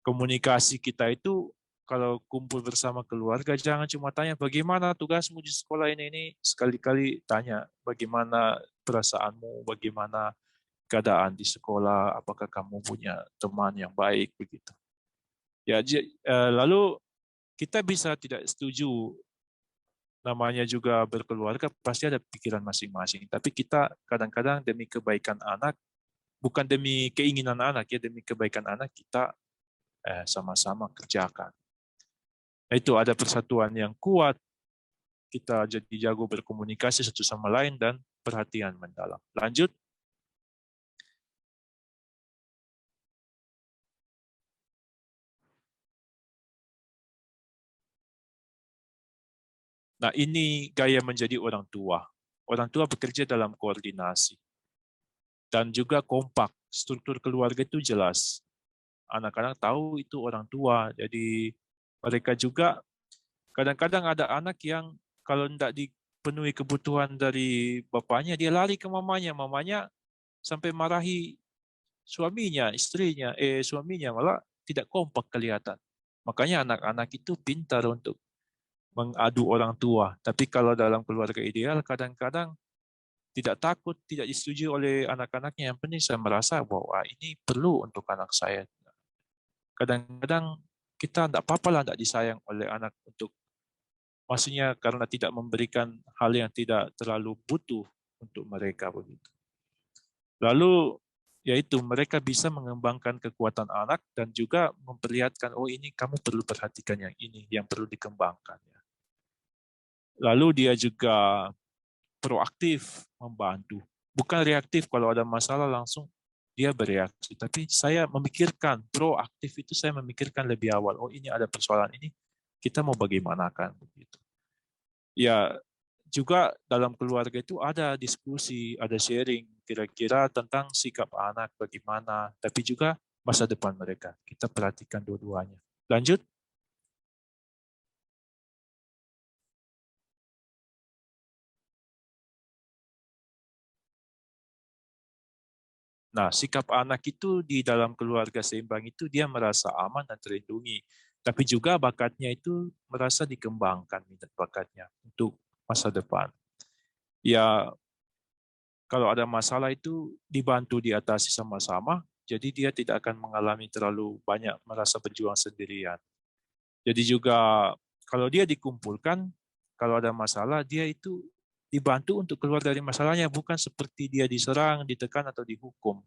komunikasi kita itu kalau kumpul bersama keluarga jangan cuma tanya bagaimana tugasmu di sekolah ini, sekali-kali tanya bagaimana perasaanmu, bagaimana keadaan di sekolah, apakah kamu punya teman yang baik begitu. Ya, lalu kita bisa tidak setuju, namanya juga berkeluarga pasti ada pikiran masing-masing, tapi kita kadang-kadang demi kebaikan anak, bukan demi keinginan anak ya, demi kebaikan anak kita sama-sama kerjakan. Itu ada persatuan yang kuat, kita jadi jago berkomunikasi satu sama lain dan perhatian mendalam. Lanjut. Nah, ini gaya menjadi orang tua. Orang tua bekerja dalam koordinasi. Dan juga kompak. Struktur keluarga itu jelas. Anak-anak tahu itu orang tua. Jadi mereka juga kadang-kadang ada anak yang kalau tidak dipenuhi kebutuhan dari bapaknya, dia lari ke mamanya. Mamanya sampai marahi suaminya, suaminya malah tidak kompak kelihatan. Makanya anak-anak itu pintar untuk mengadu orang tua. Tapi kalau dalam keluarga ideal, kadang-kadang tidak takut, tidak disetujui oleh anak-anaknya. Yang penting saya merasa bahwa ini perlu untuk anak saya. Kadang-kadang kita tidak apa-apa lah tidak disayang oleh anak untuk, maksudnya karena tidak memberikan hal yang tidak terlalu butuh untuk mereka begitu. Lalu yaitu mereka bisa mengembangkan kekuatan anak dan juga memperlihatkan, oh ini kamu perlu perhatikan yang ini, yang perlu dikembangkan. Lalu dia juga proaktif membantu. Bukan reaktif, kalau ada masalah langsung dia bereaksi. Tapi saya memikirkan, proaktif itu saya memikirkan lebih awal. Oh ini ada persoalan ini, kita mau bagaimanakan begitu. Ya juga dalam keluarga itu ada diskusi, ada sharing kira-kira tentang sikap anak bagaimana, tapi juga masa depan mereka. Kita perhatikan dua-duanya. Lanjut. Nah, sikap anak itu di dalam keluarga seimbang itu dia merasa aman dan terlindungi. Tapi juga bakatnya itu merasa dikembangkan, minat bakatnya untuk masa depan. Ya, kalau ada masalah itu dibantu diatasi sama-sama, jadi dia tidak akan mengalami terlalu banyak merasa berjuang sendirian. Jadi juga kalau dia dikumpulkan, kalau ada masalah, dia itu dibantu untuk keluar dari masalahnya, bukan seperti dia diserang, ditekan, atau dihukum.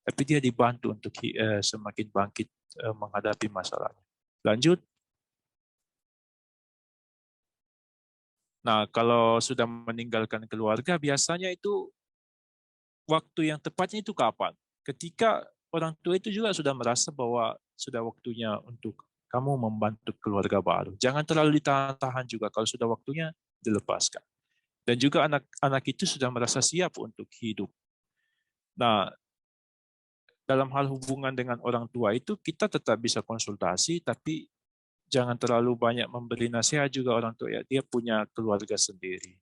Tapi dia dibantu untuk semakin bangkit menghadapi masalahnya. Lanjut. Nah, kalau sudah meninggalkan keluarga, biasanya itu waktu yang tepatnya itu kapan? Ketika orang tua itu juga sudah merasa bahwa sudah waktunya untuk kamu membantu keluarga baru. Jangan terlalu ditahan-tahan juga, kalau sudah waktunya dilepaskan. Dan juga anak-anak itu sudah merasa siap untuk hidup. Nah, dalam hal hubungan dengan orang tua itu kita tetap bisa konsultasi, tapi jangan terlalu banyak memberi nasihat juga orang tua. Ya, dia punya keluarga sendiri.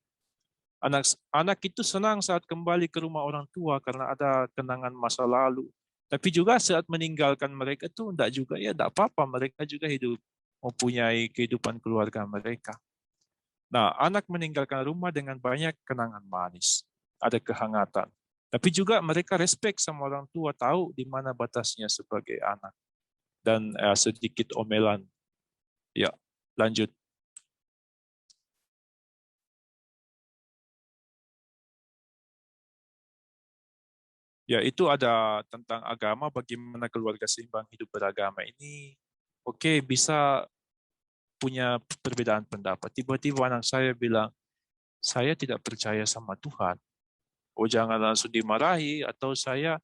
Anak itu senang saat kembali ke rumah orang tua karena ada kenangan masa lalu. Tapi juga saat meninggalkan mereka itu enggak juga, ya enggak apa-apa, mereka juga hidup, mempunyai kehidupan keluarga mereka. Nah, anak meninggalkan rumah dengan banyak kenangan manis, ada kehangatan. Tapi juga mereka respect sama orang tua, tahu di mana batasnya sebagai anak. Dan sedikit omelan. Ya, lanjut. Ya, itu ada tentang agama, bagaimana keluarga seimbang hidup beragama ini. Oke, bisa punya perbedaan pendapat. Tiba-tiba anak saya bilang, saya tidak percaya sama Tuhan. Oh, jangan langsung dimarahi, atau saya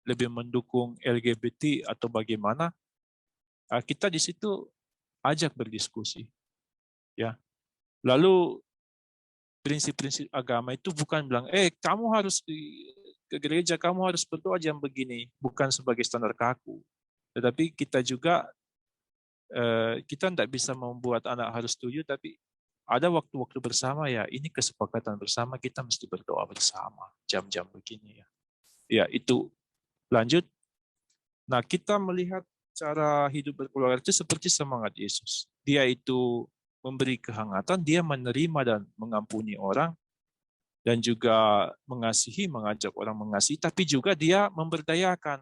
lebih mendukung LGBT atau bagaimana. Kita di situ ajak berdiskusi. Ya. Lalu prinsip-prinsip agama itu bukan bilang, kamu harus ke gereja, kamu harus berdoa jam begini, bukan sebagai standar kaku. Tetapi kita juga, kita tidak bisa membuat anak harus setuju, tapi ada waktu-waktu bersama ya, ini kesepakatan bersama, kita mesti berdoa bersama, jam-jam begini ya. Ya, itu lanjut. Nah, kita melihat cara hidup berkeluarga itu seperti semangat Yesus. Dia itu memberi kehangatan, dia menerima dan mengampuni orang, dan juga mengasihi, mengajak orang mengasihi, tapi juga dia memberdayakan.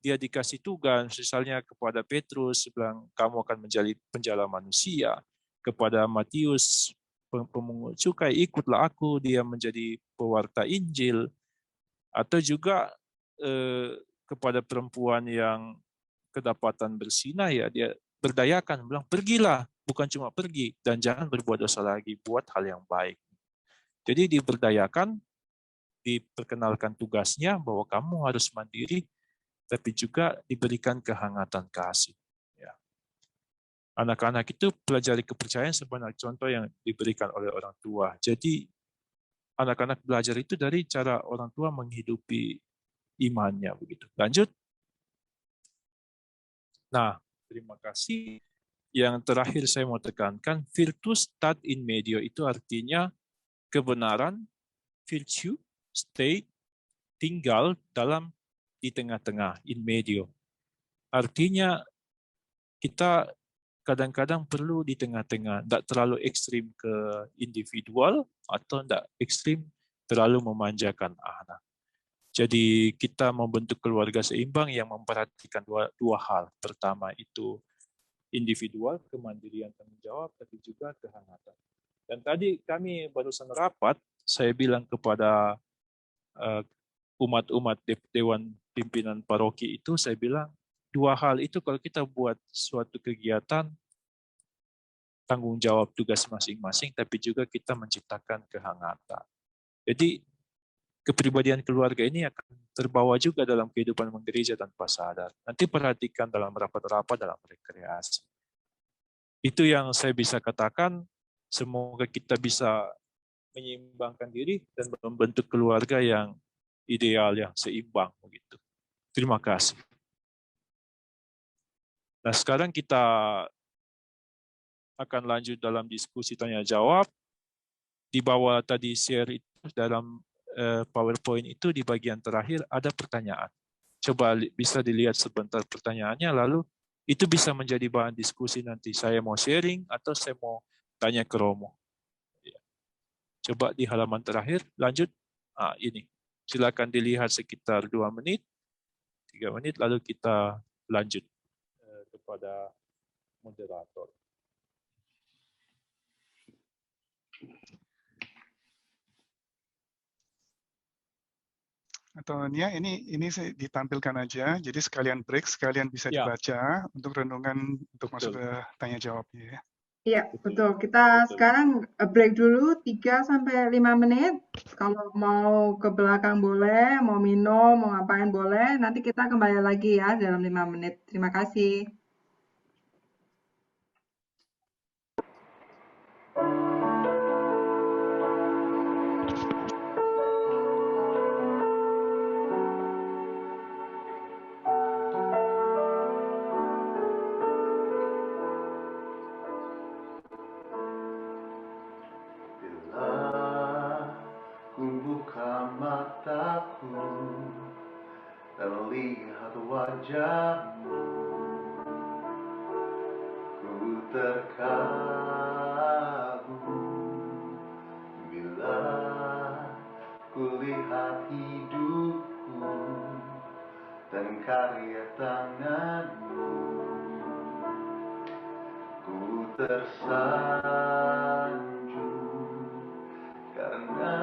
Dia dikasih tugas, misalnya kepada Petrus, bilang, kamu akan menjadi penjala manusia. Kepada Matius, pemungut cukai, ikutlah aku, dia menjadi pewarta Injil. Atau juga kepada perempuan yang kedapatan bersinah, ya dia berdayakan, bilang, pergilah, bukan cuma pergi, dan jangan berbuat dosa lagi, buat hal yang baik. Jadi diberdayakan, diperkenalkan tugasnya bahwa kamu harus mandiri, tapi juga diberikan kehangatan kasih. Ya. Anak-anak itu pelajari kepercayaan sebanyak contoh yang diberikan oleh orang tua. Jadi anak-anak belajar itu dari cara orang tua menghidupi imannya begitu. Lanjut. Nah, terima kasih. Yang terakhir saya mau tekankan, virtus stat in medio itu artinya kebenaran, virtue, state, tinggal dalam di tengah-tengah, in medio. Artinya kita kadang-kadang perlu di tengah-tengah, tidak terlalu ekstrim ke individual atau tidak ekstrim terlalu memanjakan anak. Jadi kita membentuk keluarga seimbang yang memperhatikan dua hal. Pertama itu individual, kemandirian tanggung jawab, tapi juga kehangatan. Dan tadi kami barusan rapat, saya bilang kepada umat-umat Dewan Pimpinan Paroki itu, saya bilang, dua hal itu kalau kita buat suatu kegiatan, tanggung jawab tugas masing-masing, tapi juga kita menciptakan kehangatan. Jadi kepribadian keluarga ini akan terbawa juga dalam kehidupan menggereja tanpa sadar. Nanti perhatikan dalam rapat-rapat, dalam rekreasi. Itu yang saya bisa katakan, semoga kita bisa menyeimbangkan diri dan membentuk keluarga yang ideal, yang seimbang begitu. Terima kasih. Nah, sekarang kita akan lanjut dalam diskusi tanya jawab. Di bawah tadi share itu dalam PowerPoint itu di bagian terakhir ada pertanyaan. Coba bisa dilihat sebentar pertanyaannya, lalu itu bisa menjadi bahan diskusi nanti. Saya mau sharing atau saya mau tanya ke Romo. Coba di halaman terakhir, lanjut. Ini. Silakan dilihat sekitar 2 menit, 3 menit, lalu kita lanjut kepada moderator. Atau Nia, ini saya ditampilkan aja, jadi sekalian break, sekalian bisa Ya. dibaca untuk renungan untuk masuk Betul. ke tanya jawabnya ya. Iya, betul. Kita Betul. sekarang break dulu 3-5 menit. Kalau mau ke belakang boleh, mau minum, mau ngapain boleh. Nanti kita kembali lagi ya dalam 5 menit. Terima kasih. Ku buka mataku dan melihat wajahmu, ku terkagum bila ku lihat hidup dan karya tanganmu. Ku tersanjung karena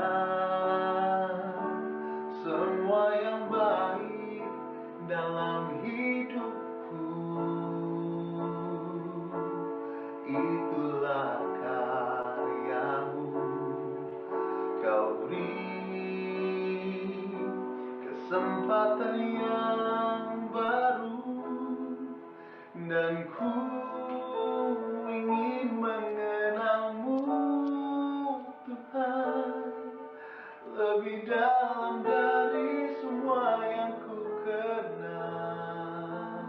semua yang baik dalam hidupku, itulah karyamu. Kau beri kesempatan yang baru, dan ku ingin mengenalmu, Tuhan, lebih dalam dari semua yang ku kenal.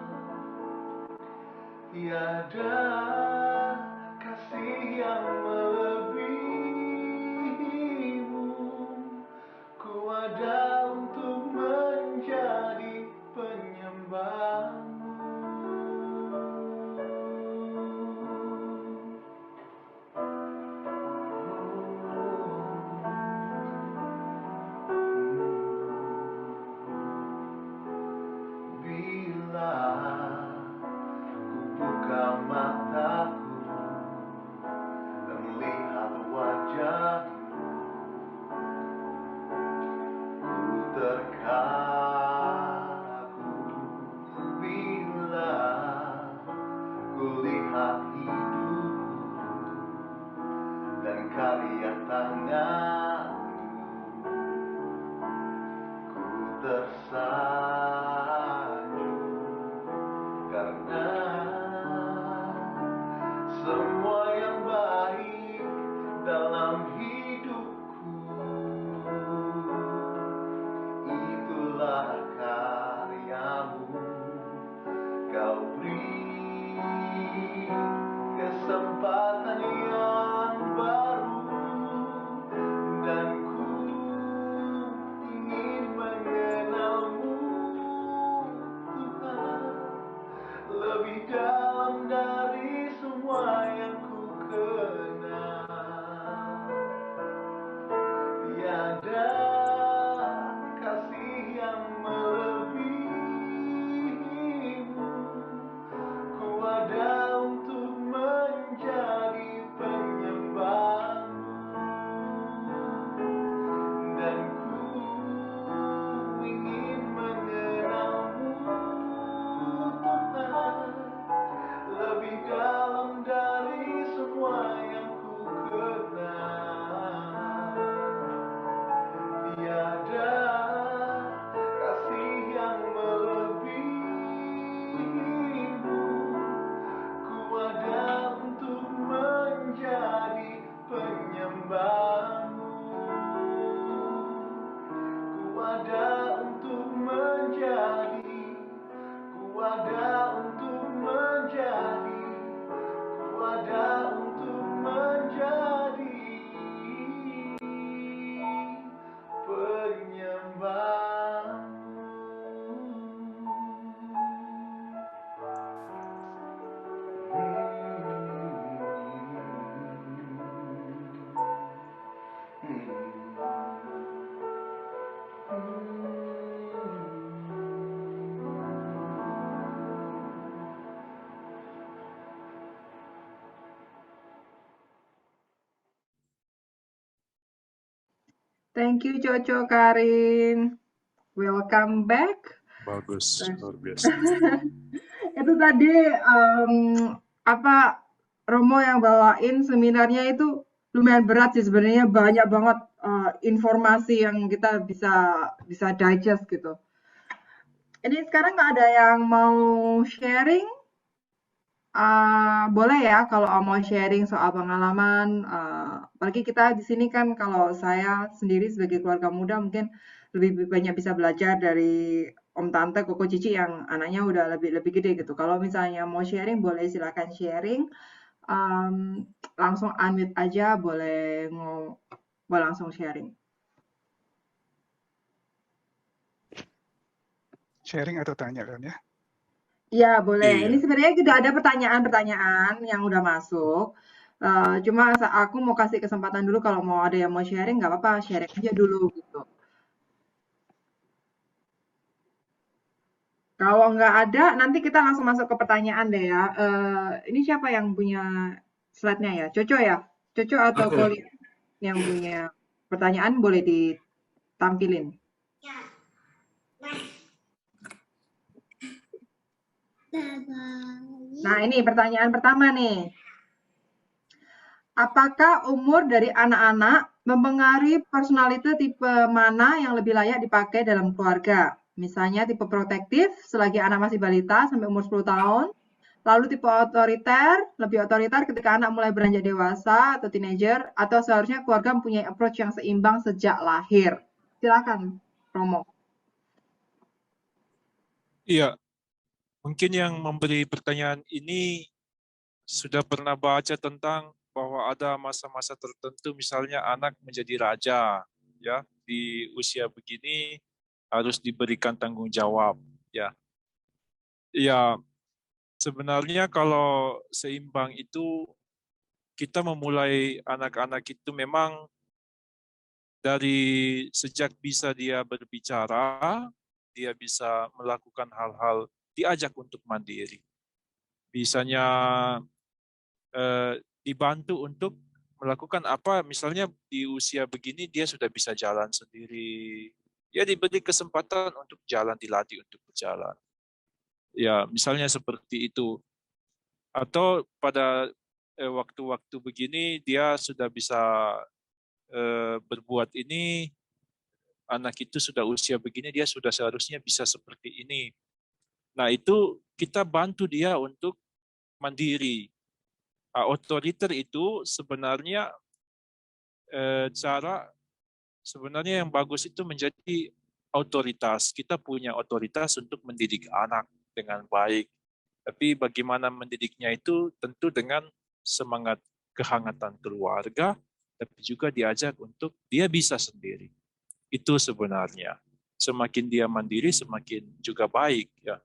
Tiada kasih yang melebihimu, ku ada untuk menjadi penyembahmu. Bila ku buka mataku dan melihat wajahmu, ku terkaku. Bila ku lihat hidupku dan karya tanganmu, ku tersanjung karena semua yang baik dalam hidupku, itulah karyamu. Kau beri kesempatan yang baru, dan ku ingin mengenalmu, Tuhan, lebih dalam dari semua yang ku kenal. Tiada kasih yang melebihimu, ku ada untuk menjadi penyembahmu, dan ku ingin mengenalmu, Tuhan, lebih dalam dari semua yang ku kenal. Tiada kasih yang melebihimu, ku ada untuk menjadi penyembahmu, ku ada untuk menjadi, ku ada untuk menjadi, ku ada untuk menjadi Thank you Coco Karin. Welcome back. Bagus, Terus- luar biasa. Itu tadi apa Romo yang bawain seminarnya itu lumayan berat sih sebenarnya, banyak banget informasi yang kita bisa digest gitu. Ini sekarang nggak ada yang mau sharing? Boleh ya kalau mau sharing soal pengalaman, apalagi kita di sini kan kalau saya sendiri sebagai keluarga muda mungkin lebih banyak bisa belajar dari om tante, koko cici yang anaknya udah lebih gede gitu. Kalau misalnya mau sharing boleh silakan sharing. Langsung unmute aja, boleh langsung sharing. Sharing atau tanya kan ya? Iya boleh. Iya. Ini sebenarnya sudah ada pertanyaan-pertanyaan yang udah masuk. Cuma aku mau kasih kesempatan dulu kalau mau ada yang mau sharing nggak apa-apa, sharing aja dulu gitu. Kalau nggak ada, nanti kita langsung masuk ke pertanyaan deh ya. Ini siapa yang punya slide-nya ya? Coco ya? Coco atau Aku. Koli yang punya pertanyaan boleh ditampilin. Nah, ini pertanyaan pertama nih. Apakah umur dari anak-anak mempengaruhi personality tipe mana yang lebih layak dipakai dalam keluarga? Misalnya tipe protektif selagi anak masih balita sampai umur 10 tahun, lalu tipe otoriter, lebih otoriter ketika anak mulai beranjak dewasa atau teenager, atau seharusnya keluarga mempunyai approach yang seimbang sejak lahir. Silakan, Romo. Iya, mungkin yang memberi pertanyaan ini sudah pernah baca tentang bahwa ada masa-masa tertentu, misalnya anak menjadi raja, ya di usia begini harus diberikan tanggung jawab, ya. Ya, sebenarnya kalau seimbang itu kita memulai anak-anak itu memang dari sejak bisa dia berbicara, dia bisa melakukan hal-hal, diajak untuk mandiri. Bisanya dibantu untuk melakukan apa, misalnya di usia begini dia sudah bisa jalan sendiri, ya diberi kesempatan untuk jalan, dilatih untuk berjalan. Ya, misalnya seperti itu. Atau pada waktu-waktu begini dia sudah bisa berbuat ini, anak itu sudah usia begini, dia sudah seharusnya bisa seperti ini. Nah, itu kita bantu dia untuk mandiri. Otoriter itu sebenarnya sebenarnya yang bagus itu menjadi otoritas. Kita punya otoritas untuk mendidik anak dengan baik. Tapi bagaimana mendidiknya itu tentu dengan semangat kehangatan keluarga, tapi juga diajak untuk dia bisa sendiri. Itu sebenarnya. Semakin dia mandiri, semakin juga baik, ya.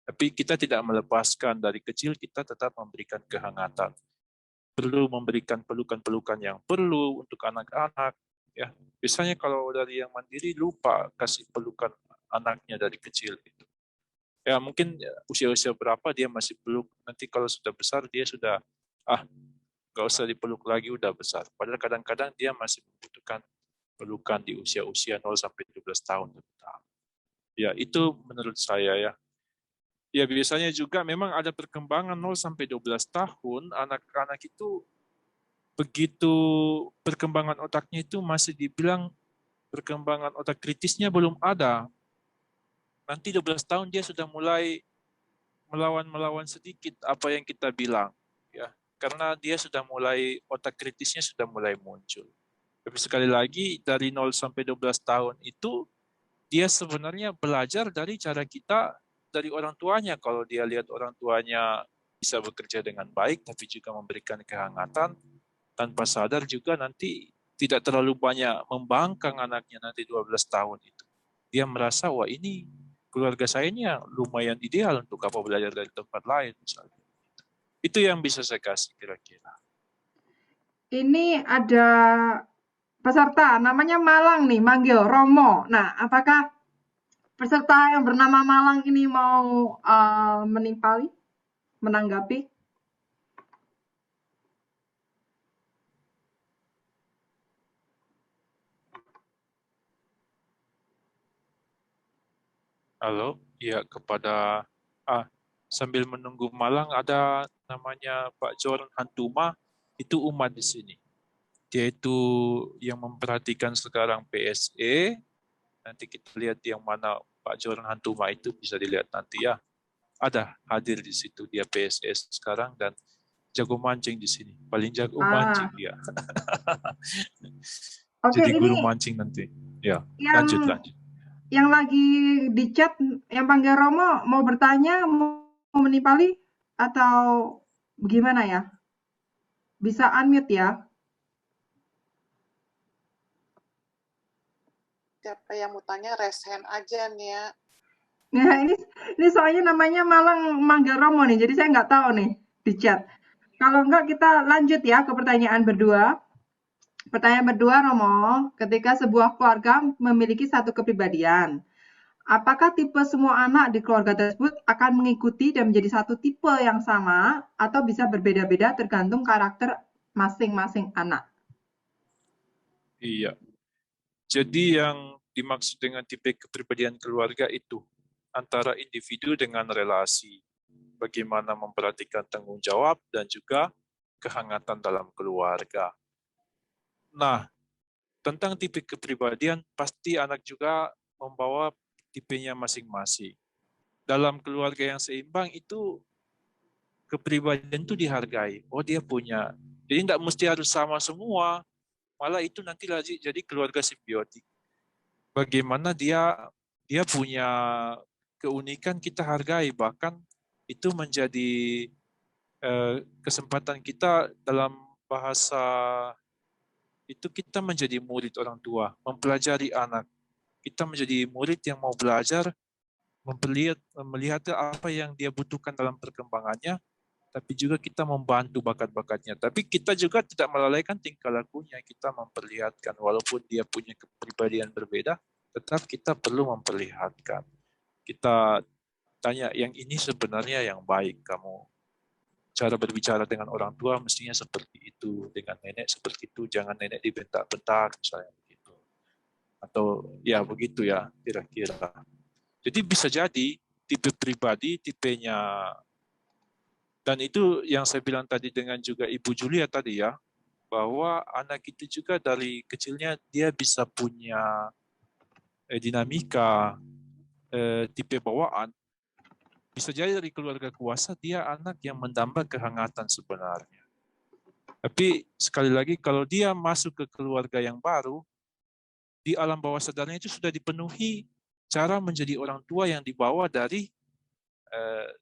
Tapi kita tidak melepaskan, dari kecil kita tetap memberikan kehangatan. Perlu memberikan pelukan-pelukan yang perlu untuk anak-anak, ya. Biasanya kalau dari yang mandiri lupa kasih pelukan anaknya dari kecil itu. Ya mungkin usia-usia berapa dia masih peluk, nanti kalau sudah besar dia sudah nggak usah dipeluk lagi, udah besar. Padahal kadang-kadang dia masih membutuhkan pelukan di usia-usia 0 sampai 12 tahun. Ya, itu menurut saya ya. Ya biasanya juga memang ada perkembangan 0 sampai 12 tahun, anak-anak itu begitu perkembangan otaknya itu masih dibilang perkembangan otak kritisnya belum ada. Nanti 12 tahun dia sudah mulai melawan sedikit apa yang kita bilang, ya. Karena dia sudah mulai, otak kritisnya sudah mulai muncul. Tapi sekali lagi dari 0 sampai 12 tahun itu dia sebenarnya belajar dari cara kita, dari orang tuanya. Kalau dia lihat orang tuanya bisa bekerja dengan baik, tapi juga memberikan kehangatan, tanpa sadar juga nanti tidak terlalu banyak membangkang anaknya nanti 12 tahun itu. Dia merasa, wah ini keluarga saya ini lumayan ideal untuk apa belajar dari tempat lain misalnya. Itu yang bisa saya kasih kira-kira. Ini ada peserta namanya Malang nih, manggil Romo. Nah, apakah peserta yang bernama Malang ini mau menimpali, menanggapi? Halo, ya kepada sambil menunggu Malang ada namanya Pak Joran Hantuma, itu umat di sini. Dia itu yang memperhatikan sekarang PSE. Nanti kita lihat yang mana Pak Joran Hantuma itu, bisa dilihat nanti ya. Ada hadir di situ, dia PSS sekarang dan jago mancing di sini. Paling jago mancing dia. Oke, Jadi guru ini mancing nanti. Ya, yang lanjut. yang lagi di chat, yang panggil Romo mau bertanya, mau menimpali atau bagaimana ya? Bisa unmute ya. Siapa yang mau tanya raise hand aja nih ya. Nah, ini soalnya namanya Malang manggil Romo nih, jadi saya nggak tahu nih di chat. Kalau enggak kita lanjut ya ke pertanyaan berdua. Pertanyaan berdua, Romo, ketika sebuah keluarga memiliki satu kepribadian, Apakah tipe semua anak di keluarga tersebut akan mengikuti dan menjadi satu tipe yang sama atau bisa berbeda-beda tergantung karakter masing-masing anak? Iya. Jadi yang dimaksud dengan tipe kepribadian keluarga itu antara individu dengan relasi. Bagaimana memperhatikan tanggung jawab dan juga kehangatan dalam keluarga. Nah, tentang tipe kepribadian, pasti anak juga membawa tipenya masing-masing. Dalam keluarga yang seimbang itu kepribadian itu dihargai. Oh, dia punya. Jadi tidak mesti harus sama semua. Malah itu nanti lagi jadi keluarga simbiotik. Bagaimana dia punya keunikan kita hargai, bahkan itu menjadi kesempatan kita dalam bahasa itu kita menjadi murid orang tua, mempelajari anak. Kita menjadi murid yang mau belajar, melihat apa yang dia butuhkan dalam perkembangannya, tapi juga kita membantu bakat-bakatnya. Tapi kita juga tidak melalaikan tingkah lakunya. Kita memperlihatkan, walaupun dia punya kepribadian berbeda, tetap kita perlu memperlihatkan. Kita tanya, yang ini sebenarnya yang baik kamu. Cara berbicara dengan orang tua mestinya seperti itu, dengan nenek seperti itu, jangan nenek dibentak-bentak, misalnya begitu. Atau ya begitu ya, kira-kira. Jadi bisa jadi tipe pribadi, tipenya, dan itu yang saya bilang tadi dengan juga Ibu Julia tadi ya, bahwa anak itu juga dari kecilnya dia bisa punya dinamika, tipe bawaan. Bisa jadi dari keluarga kuasa dia anak yang menambah kehangatan sebenarnya. Tapi sekali lagi kalau dia masuk ke keluarga yang baru, di alam bawah sadarnya itu sudah dipenuhi cara menjadi orang tua yang dibawa dari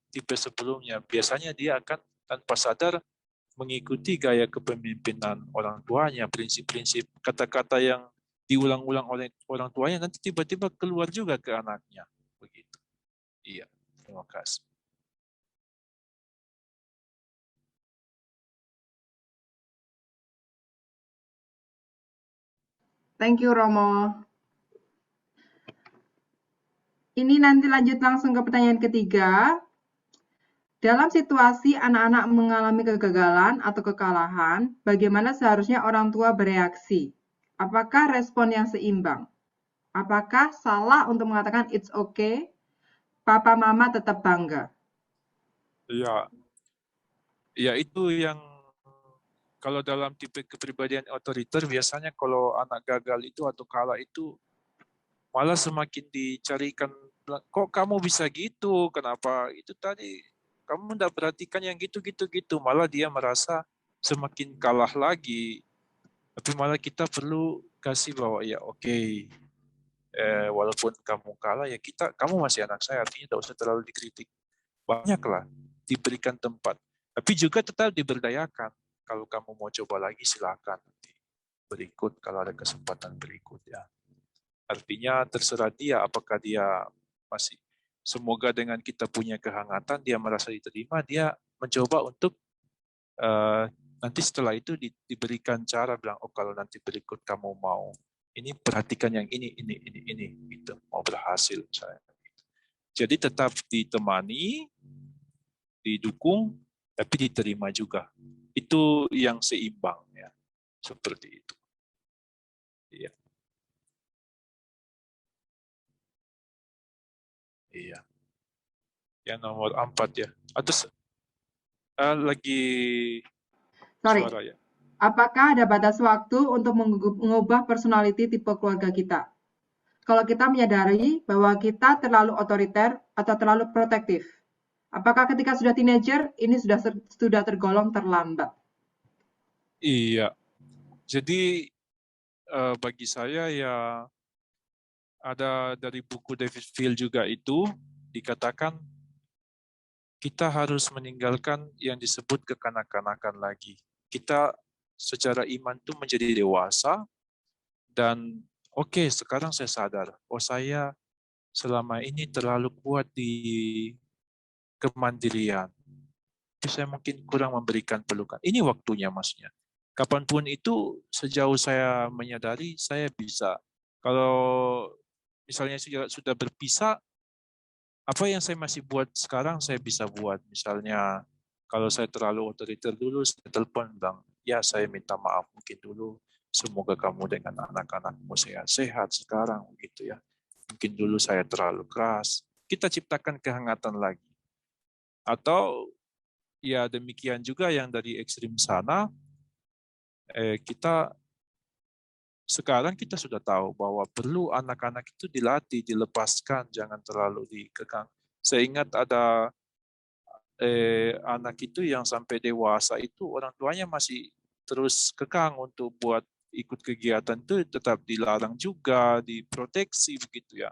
tipe sebelumnya. Biasanya dia akan tanpa sadar mengikuti gaya kepemimpinan orang tuanya, prinsip-prinsip, kata-kata yang diulang-ulang oleh orang tuanya nanti tiba-tiba keluar juga ke anaknya. Begitu. Iya. Terima kasih. Thank you, Romo. Ini nanti lanjut langsung ke pertanyaan ketiga. Dalam situasi anak-anak mengalami kegagalan atau kekalahan, bagaimana seharusnya orang tua bereaksi? Apakah respon yang seimbang? Apakah salah untuk mengatakan it's okay? Papa mama tetap bangga. Ya, ya itu yang kalau dalam tipe kepribadian otoriter biasanya kalau anak gagal itu atau kalah itu malah semakin dicarikan, kok kamu bisa gitu, kenapa itu tadi kamu tidak perhatikan yang gitu, malah dia merasa semakin kalah lagi. Tapi malah kita perlu kasih bahwa ya oke, walaupun kamu kalah ya kamu masih anak saya, artinya tidak usah terlalu dikritik. Banyaklah diberikan tempat, tapi juga tetap diberdayakan. Kalau kamu mau coba lagi silakan nanti berikut kalau ada kesempatan berikut ya. Artinya terserah dia apakah dia masih, semoga dengan kita punya kehangatan dia merasa diterima, dia mencoba untuk nanti setelah itu diberikan cara bilang, oh kalau nanti berikut kamu mau ini perhatikan yang ini gitu, mau berhasil misalnya. Jadi tetap ditemani, didukung, tapi diterima juga. Itu yang seimbang ya, seperti itu. Iya. Iya. Yang nomor 4 ya. Atau lagi suara ya. Apakah ada batas waktu untuk mengubah personality tipe keluarga kita? Kalau kita menyadari bahwa kita terlalu otoriter atau terlalu protektif, apakah ketika sudah teenager ini sudah tergolong terlambat? Iya. Jadi bagi saya ya ada dari buku David Phil juga itu dikatakan kita harus meninggalkan yang disebut kekanak-kanakan lagi. Kita secara iman itu menjadi dewasa dan oke, sekarang saya sadar, oh saya selama ini terlalu kuat di kemandirian. Saya mungkin kurang memberikan pelukan. Ini waktunya maksudnya. Kapanpun itu sejauh saya menyadari saya bisa. Kalau misalnya sudah berpisah, apa yang saya masih buat sekarang saya bisa buat. Misalnya kalau saya terlalu otoriter dulu, saya telepon bilang, ya saya minta maaf mungkin dulu. Semoga kamu dengan anak-anakmu sehat-sehat sekarang, gitu ya. Mungkin dulu saya terlalu keras. Kita ciptakan kehangatan lagi. Atau ya demikian juga yang dari ekstrim sana, sekarang kita sudah tahu bahwa perlu anak-anak itu dilatih, dilepaskan, jangan terlalu dikekang. Saya ingat ada anak itu yang sampai dewasa itu orang tuanya masih terus kekang untuk buat ikut kegiatan itu, tetap dilarang juga, diproteksi begitu ya.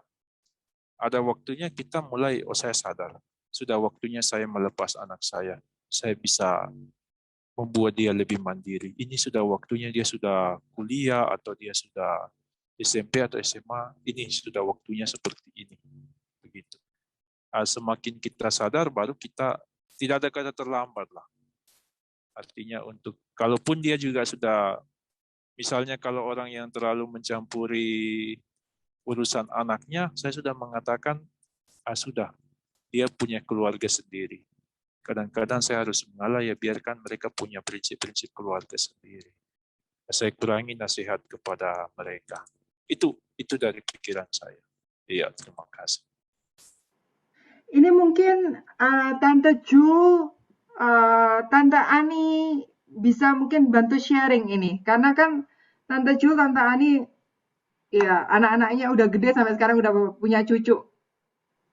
Ada waktunya kita mulai, saya sadar, sudah waktunya saya melepas anak saya. Saya bisa membuat dia lebih mandiri. Ini sudah waktunya dia sudah kuliah atau dia sudah SMP atau SMA. Ini sudah waktunya seperti ini. Begitu. Semakin kita sadar, baru kita tidak ada kata terlambat lah. Artinya untuk, kalaupun dia juga sudah, misalnya kalau orang yang terlalu mencampuri urusan anaknya, saya sudah mengatakan, sudah, dia punya keluarga sendiri. Kadang-kadang saya harus mengalah, ya biarkan mereka punya prinsip-prinsip keluarga sendiri. Saya kurangi nasihat kepada mereka. Itu dari pikiran saya. Iya, terima kasih. Ini mungkin Tante Ju, Tante Ani bisa mungkin bantu sharing ini. Karena kan Tante Ju, Tante Ani, ya anak-anaknya udah gede sampai sekarang udah punya cucu.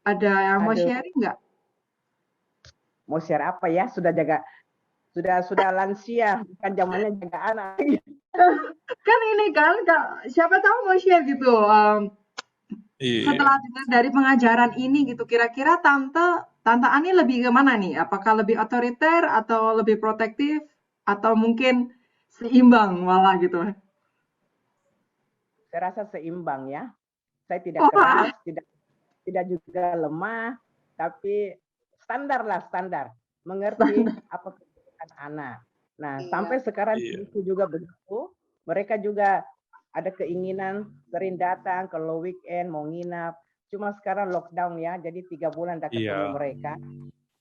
Ada yang mau Aduh, sharing nggak? mau share apa ya? Sudah lansia, bukan zamannya jaga anak. Kan ini kan, siapa tahu mau share gitu. Setelah dengar dari pengajaran ini gitu, kira-kira Tante Ani lebih ke mana nih? Apakah lebih otoriter atau lebih protektif atau mungkin seimbang malah gitu? Saya rasa seimbang ya. Saya tidak Wah, keras, tidak juga lemah, tapi standar. Mengerti apa kebutuhan anak. Nah, Iya. sampai sekarang Iya. itu juga begitu. Mereka juga ada keinginan sering datang kalau weekend mau nginap. Cuma sekarang lockdown ya, jadi 3 bulan tidak ketemu Iya. mereka.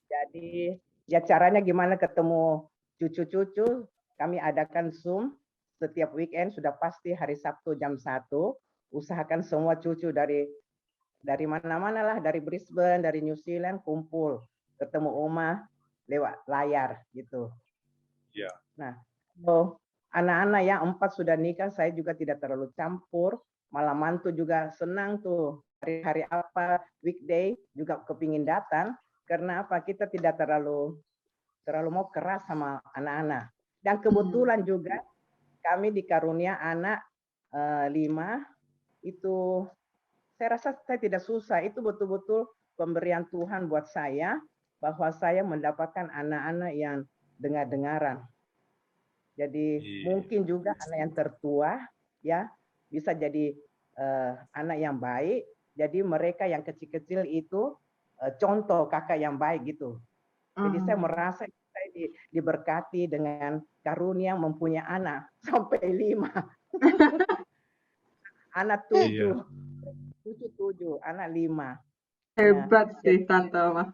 Jadi ya caranya gimana ketemu cucu-cucu, kami adakan Zoom setiap weekend, sudah pasti hari Sabtu jam 1. Usahakan semua cucu dari mana-mana lah, dari Brisbane, dari New Zealand kumpul, ketemu oma lewat layar gitu. Iya. Nah, anak-anak yang 4 sudah nikah, saya juga tidak terlalu campur, malah mantu juga senang tuh. Hari-hari apa, weekday juga kepingin datang, karena apa, kita tidak terlalu mau keras sama anak-anak. Dan kebetulan juga kami dikarunia anak 5, itu saya rasa saya tidak susah, itu betul-betul pemberian Tuhan buat saya, bahwa saya mendapatkan anak-anak yang dengar-dengaran. Jadi mungkin juga anak yang tertua ya bisa jadi anak yang baik. Jadi mereka yang kecil-kecil itu contoh kakak yang baik gitu. Jadi saya merasa saya diberkati dengan karunia mempunyai anak sampai 5. Anak 7, cucu 7, anak 5. hebat sih Tante mah.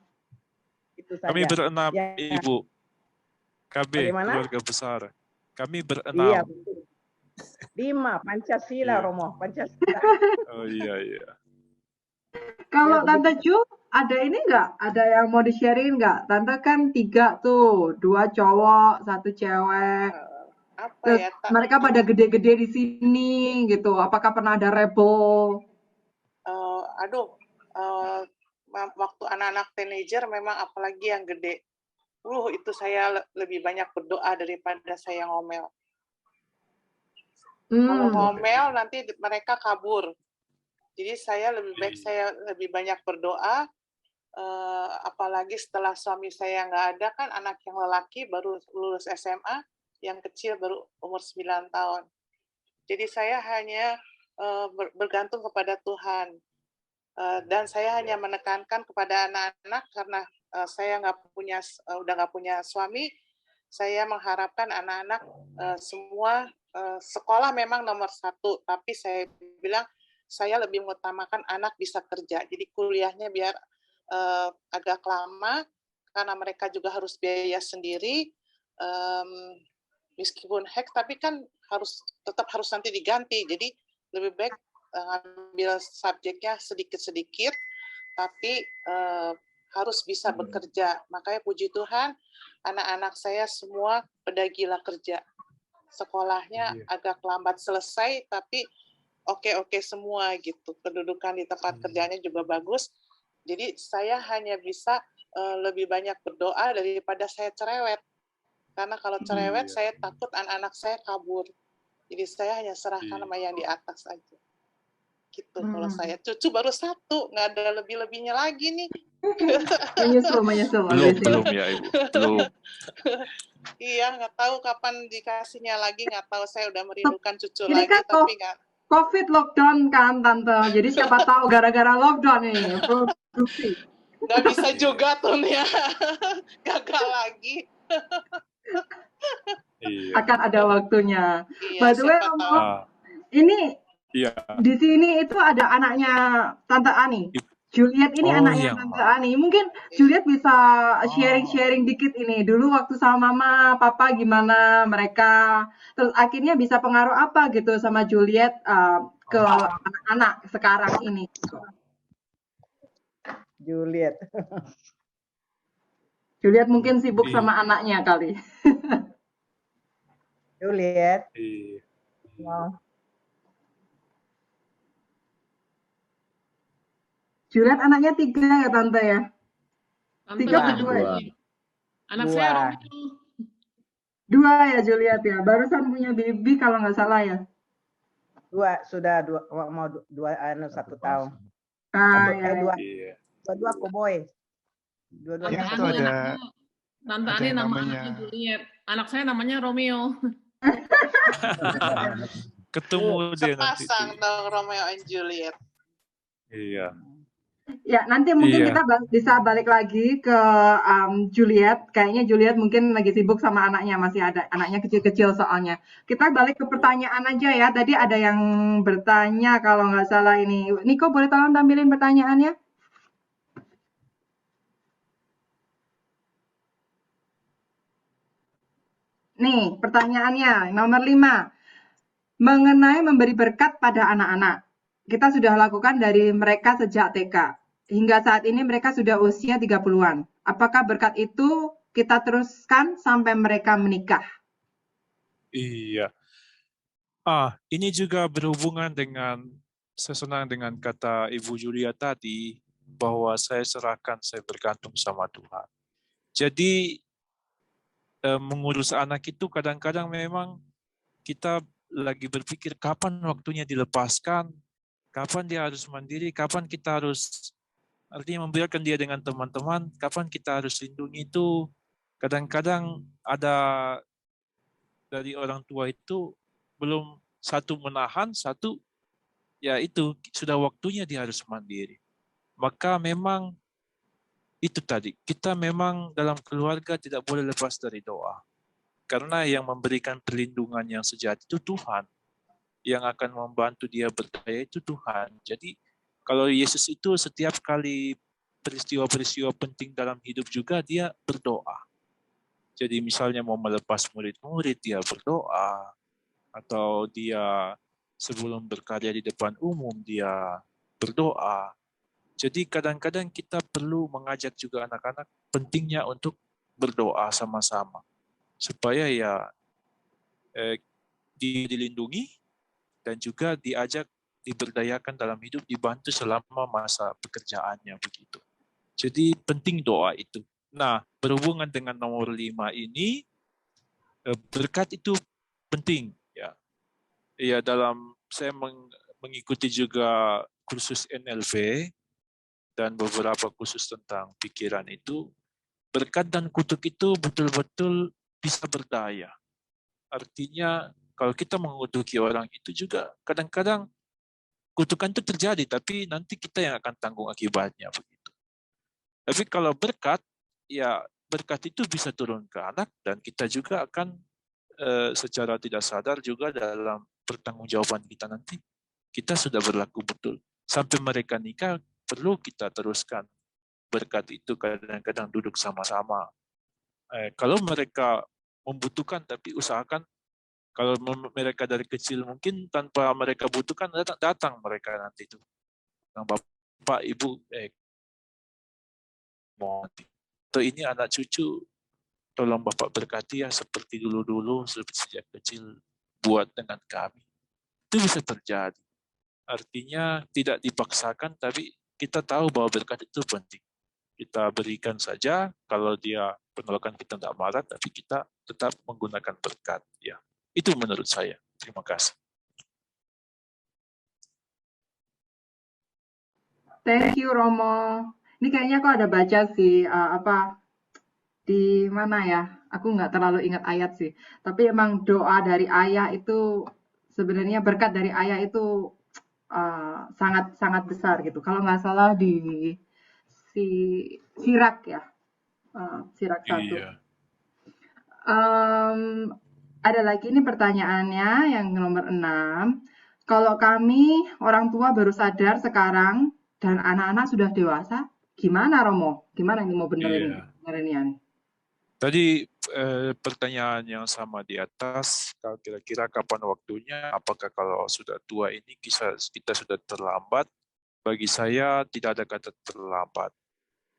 Itu saja. Kami berenam, ya. Ibu. KB, Bagaimana? keluarga besar. Kami berenam. Iya, betul. 5, Pancasila, Iya. Romo, Pancasila. Oh iya. Kalau Ya, Tante Ju, ada ini nggak? Ada yang mau di-sharing nggak? Tante kan 3 tuh, 2 cowok, 1 cewek. Apa Terus ya, mereka pada gede-gede di sini gitu. Apakah pernah ada rebel? Waktu anak-anak teenager memang apalagi yang gede. Itu saya lebih banyak berdoa daripada saya ngomel. Kalau ngomel nanti mereka kabur. Jadi saya lebih banyak berdoa. Apalagi setelah suami saya nggak ada, kan anak yang lelaki baru lulus SMA, yang kecil baru umur 9 tahun. Jadi saya hanya bergantung kepada Tuhan. Dan saya hanya menekankan kepada anak-anak karena saya udah nggak punya suami. Saya mengharapkan anak-anak semua sekolah memang nomor 1, tapi saya bilang saya lebih mengutamakan anak bisa kerja. Jadi kuliahnya biar agak lama, karena mereka juga harus biaya sendiri. Meskipun hack, tapi kan tetap harus nanti diganti. Jadi lebih baik ngambil subjeknya sedikit-sedikit, tapi harus bisa bekerja. Makanya puji Tuhan, anak-anak saya semua pada gila kerja. Sekolahnya agak lambat selesai, tapi oke-oke semua gitu. Kedudukan di tempat kerjanya juga bagus. Jadi saya hanya bisa lebih banyak berdoa daripada saya cerewet. Karena kalau cerewet, saya takut anak-anak saya kabur. Jadi saya hanya serahkan sama yang di atas aja. Gitu kalau saya. Cucu baru 1, nggak ada lebih-lebihnya lagi nih. Menyusul. Belum ya Ibu, belum. Iya, nggak tahu kapan dikasihnya lagi, nggak tahu. Saya udah merindukan cucu Ini lagi, kan tapi nggak. COVID lockdown kan, Tante. Jadi siapa tahu gara-gara lockdown ini produksi. Nggak bisa juga tuh ya. Gagal lagi. Akan ada waktunya. Iya, By the way, siapa tahu. ini Iya. di sini itu ada anaknya Tante Ani. Juliet ini Oh, anaknya iya. Tante Ani. Mungkin Juliet bisa sharing-sharing dikit ini. Dulu waktu sama Mama, Papa gimana mereka. Terus akhirnya bisa pengaruh apa gitu sama Juliet ke anak-anak sekarang ini. Juliet. Juliet mungkin sibuk Iya. sama anaknya kali. Juliet. Iya. Wow. Juliet anaknya 3 ya Tante ya? Tante 3 ada atau 2 ya? anak Dua. saya Romeo. 2 ya Juliet ya. Barusan punya baby kalau nggak salah ya. 2 sudah mau 1 tahun. Ya. 2 Iya. dua Koboy. Dua-duanya Ya, itu Koboy. Tante ada Ani yang nama namanya- anaknya Juliet. Anak saya namanya Romeo. Ketemu dia nanti. Sepasang dong Romeo and Juliet. Iya. Ya, nanti mungkin Iya. kita bisa balik lagi ke Juliet. Kayaknya Juliet mungkin lagi sibuk sama anaknya, masih ada anaknya kecil-kecil soalnya. Kita balik ke pertanyaan aja ya. Tadi ada yang bertanya kalau nggak salah ini. Niko boleh tolong tampilin pertanyaannya? Nih, pertanyaannya nomor 5. Mengenai memberi berkat pada anak-anak. Kita sudah lakukan dari mereka sejak TK. Hingga saat ini mereka sudah usia 30-an. Apakah berkat itu kita teruskan sampai mereka menikah? Iya. Ini juga berhubungan dengan, saya senang dengan kata Ibu Julia tadi, bahwa saya serahkan, saya bergantung sama Tuhan. Jadi, mengurus anak itu kadang-kadang memang kita lagi berpikir kapan waktunya dilepaskan, kapan dia harus mandiri, kapan kita harus, artinya membiarkan dia dengan teman-teman, kapan kita harus lindungi itu. Kadang-kadang ada dari orang tua itu belum, satu menahan, satu ya itu sudah waktunya dia harus mandiri. Maka memang itu tadi, kita memang dalam keluarga tidak boleh lepas dari doa. Karena yang memberikan perlindungan yang sejati itu Tuhan. Yang akan membantu dia berdaya itu Tuhan. Jadi kalau Yesus itu setiap kali peristiwa-peristiwa penting dalam hidup juga dia berdoa. Jadi misalnya mau melepas murid-murid dia berdoa. Atau dia sebelum berkarya di depan umum dia berdoa. Jadi kadang-kadang kita perlu mengajak juga anak-anak pentingnya untuk berdoa sama-sama. Supaya ya dilindungi dan juga diajak diberdayakan dalam hidup, dibantu selama masa pekerjaannya begitu. Jadi penting doa itu. Nah, berhubungan dengan nomor 5 ini, berkat itu penting ya. Ya dalam saya mengikuti juga kursus NLV dan beberapa kursus tentang pikiran itu, berkat dan kutuk itu betul-betul bisa berdaya. Artinya kalau kita mengutuki orang itu juga kadang-kadang kutukan itu terjadi, tapi nanti kita yang akan tanggung akibatnya begitu. Tapi kalau berkat, ya berkat itu bisa turun ke anak dan kita juga akan secara tidak sadar juga dalam pertanggungjawaban kita nanti, kita sudah berlaku betul. Sampai mereka nikah, perlu kita teruskan berkat itu, kadang-kadang duduk sama-sama. Kalau mereka membutuhkan, tapi usahakan kalau mereka dari kecil mungkin tanpa mereka butuhkan, datang mereka nanti itu. Bapak, Ibu, mau nanti. Atau ini anak cucu, tolong Bapak berkati ya seperti dulu-dulu sejak kecil buat dengan kami. Itu bisa terjadi. Artinya tidak dipaksakan, tapi kita tahu bahwa berkat itu penting. Kita berikan saja, kalau dia penolakan kita tidak marah, tapi kita tetap menggunakan berkat. Ya, itu menurut saya. Terima kasih. Thank you Romo. Ini kayaknya kok ada baca sih di mana ya? Aku nggak terlalu ingat ayat sih. Tapi emang doa dari ayah itu sebenarnya berkat dari ayah itu sangat sangat besar gitu. Kalau nggak salah di Sirak ya, Sirak 1. Iya. Ada lagi nih pertanyaannya yang nomor 6. Kalau kami orang tua baru sadar sekarang dan anak-anak sudah dewasa, gimana Romo? Gimana ini mau benerin ya nih? Tadi pertanyaan yang sama di atas, kalau kira-kira kapan waktunya, apakah kalau sudah tua ini kita sudah terlambat? Bagi saya tidak ada kata terlambat.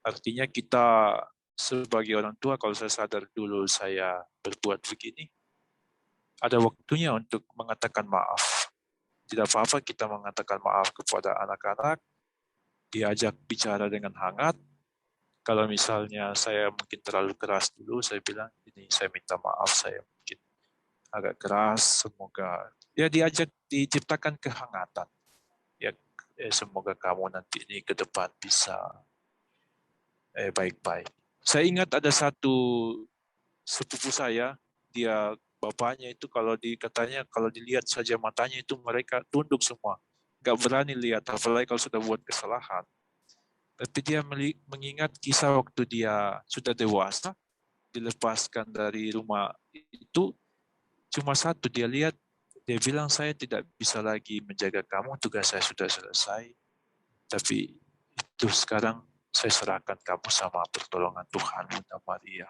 Artinya kita sebagai orang tua, kalau saya sadar dulu saya berbuat begini, ada waktunya untuk mengatakan maaf. Tidak apa-apa kita mengatakan maaf kepada anak-anak, diajak bicara dengan hangat. Kalau misalnya saya mungkin terlalu keras dulu, saya bilang, ini saya minta maaf, saya mungkin agak keras, semoga ya diajak diciptakan kehangatan. Ya, semoga kamu nanti ini ke depan bisa baik-baik. Saya ingat ada satu sepupu saya, dia bapaknya itu katanya kalau dilihat saja matanya itu mereka tunduk semua. Nggak berani lihat, apalagi kalau sudah buat kesalahan. Tapi dia mengingat kisah waktu dia sudah dewasa, dilepaskan dari rumah itu, cuma satu dia lihat, dia bilang saya tidak bisa lagi menjaga kamu, tugas saya sudah selesai. Tapi itu sekarang saya serahkan kamu sama pertolongan Tuhan, Bunda Maria.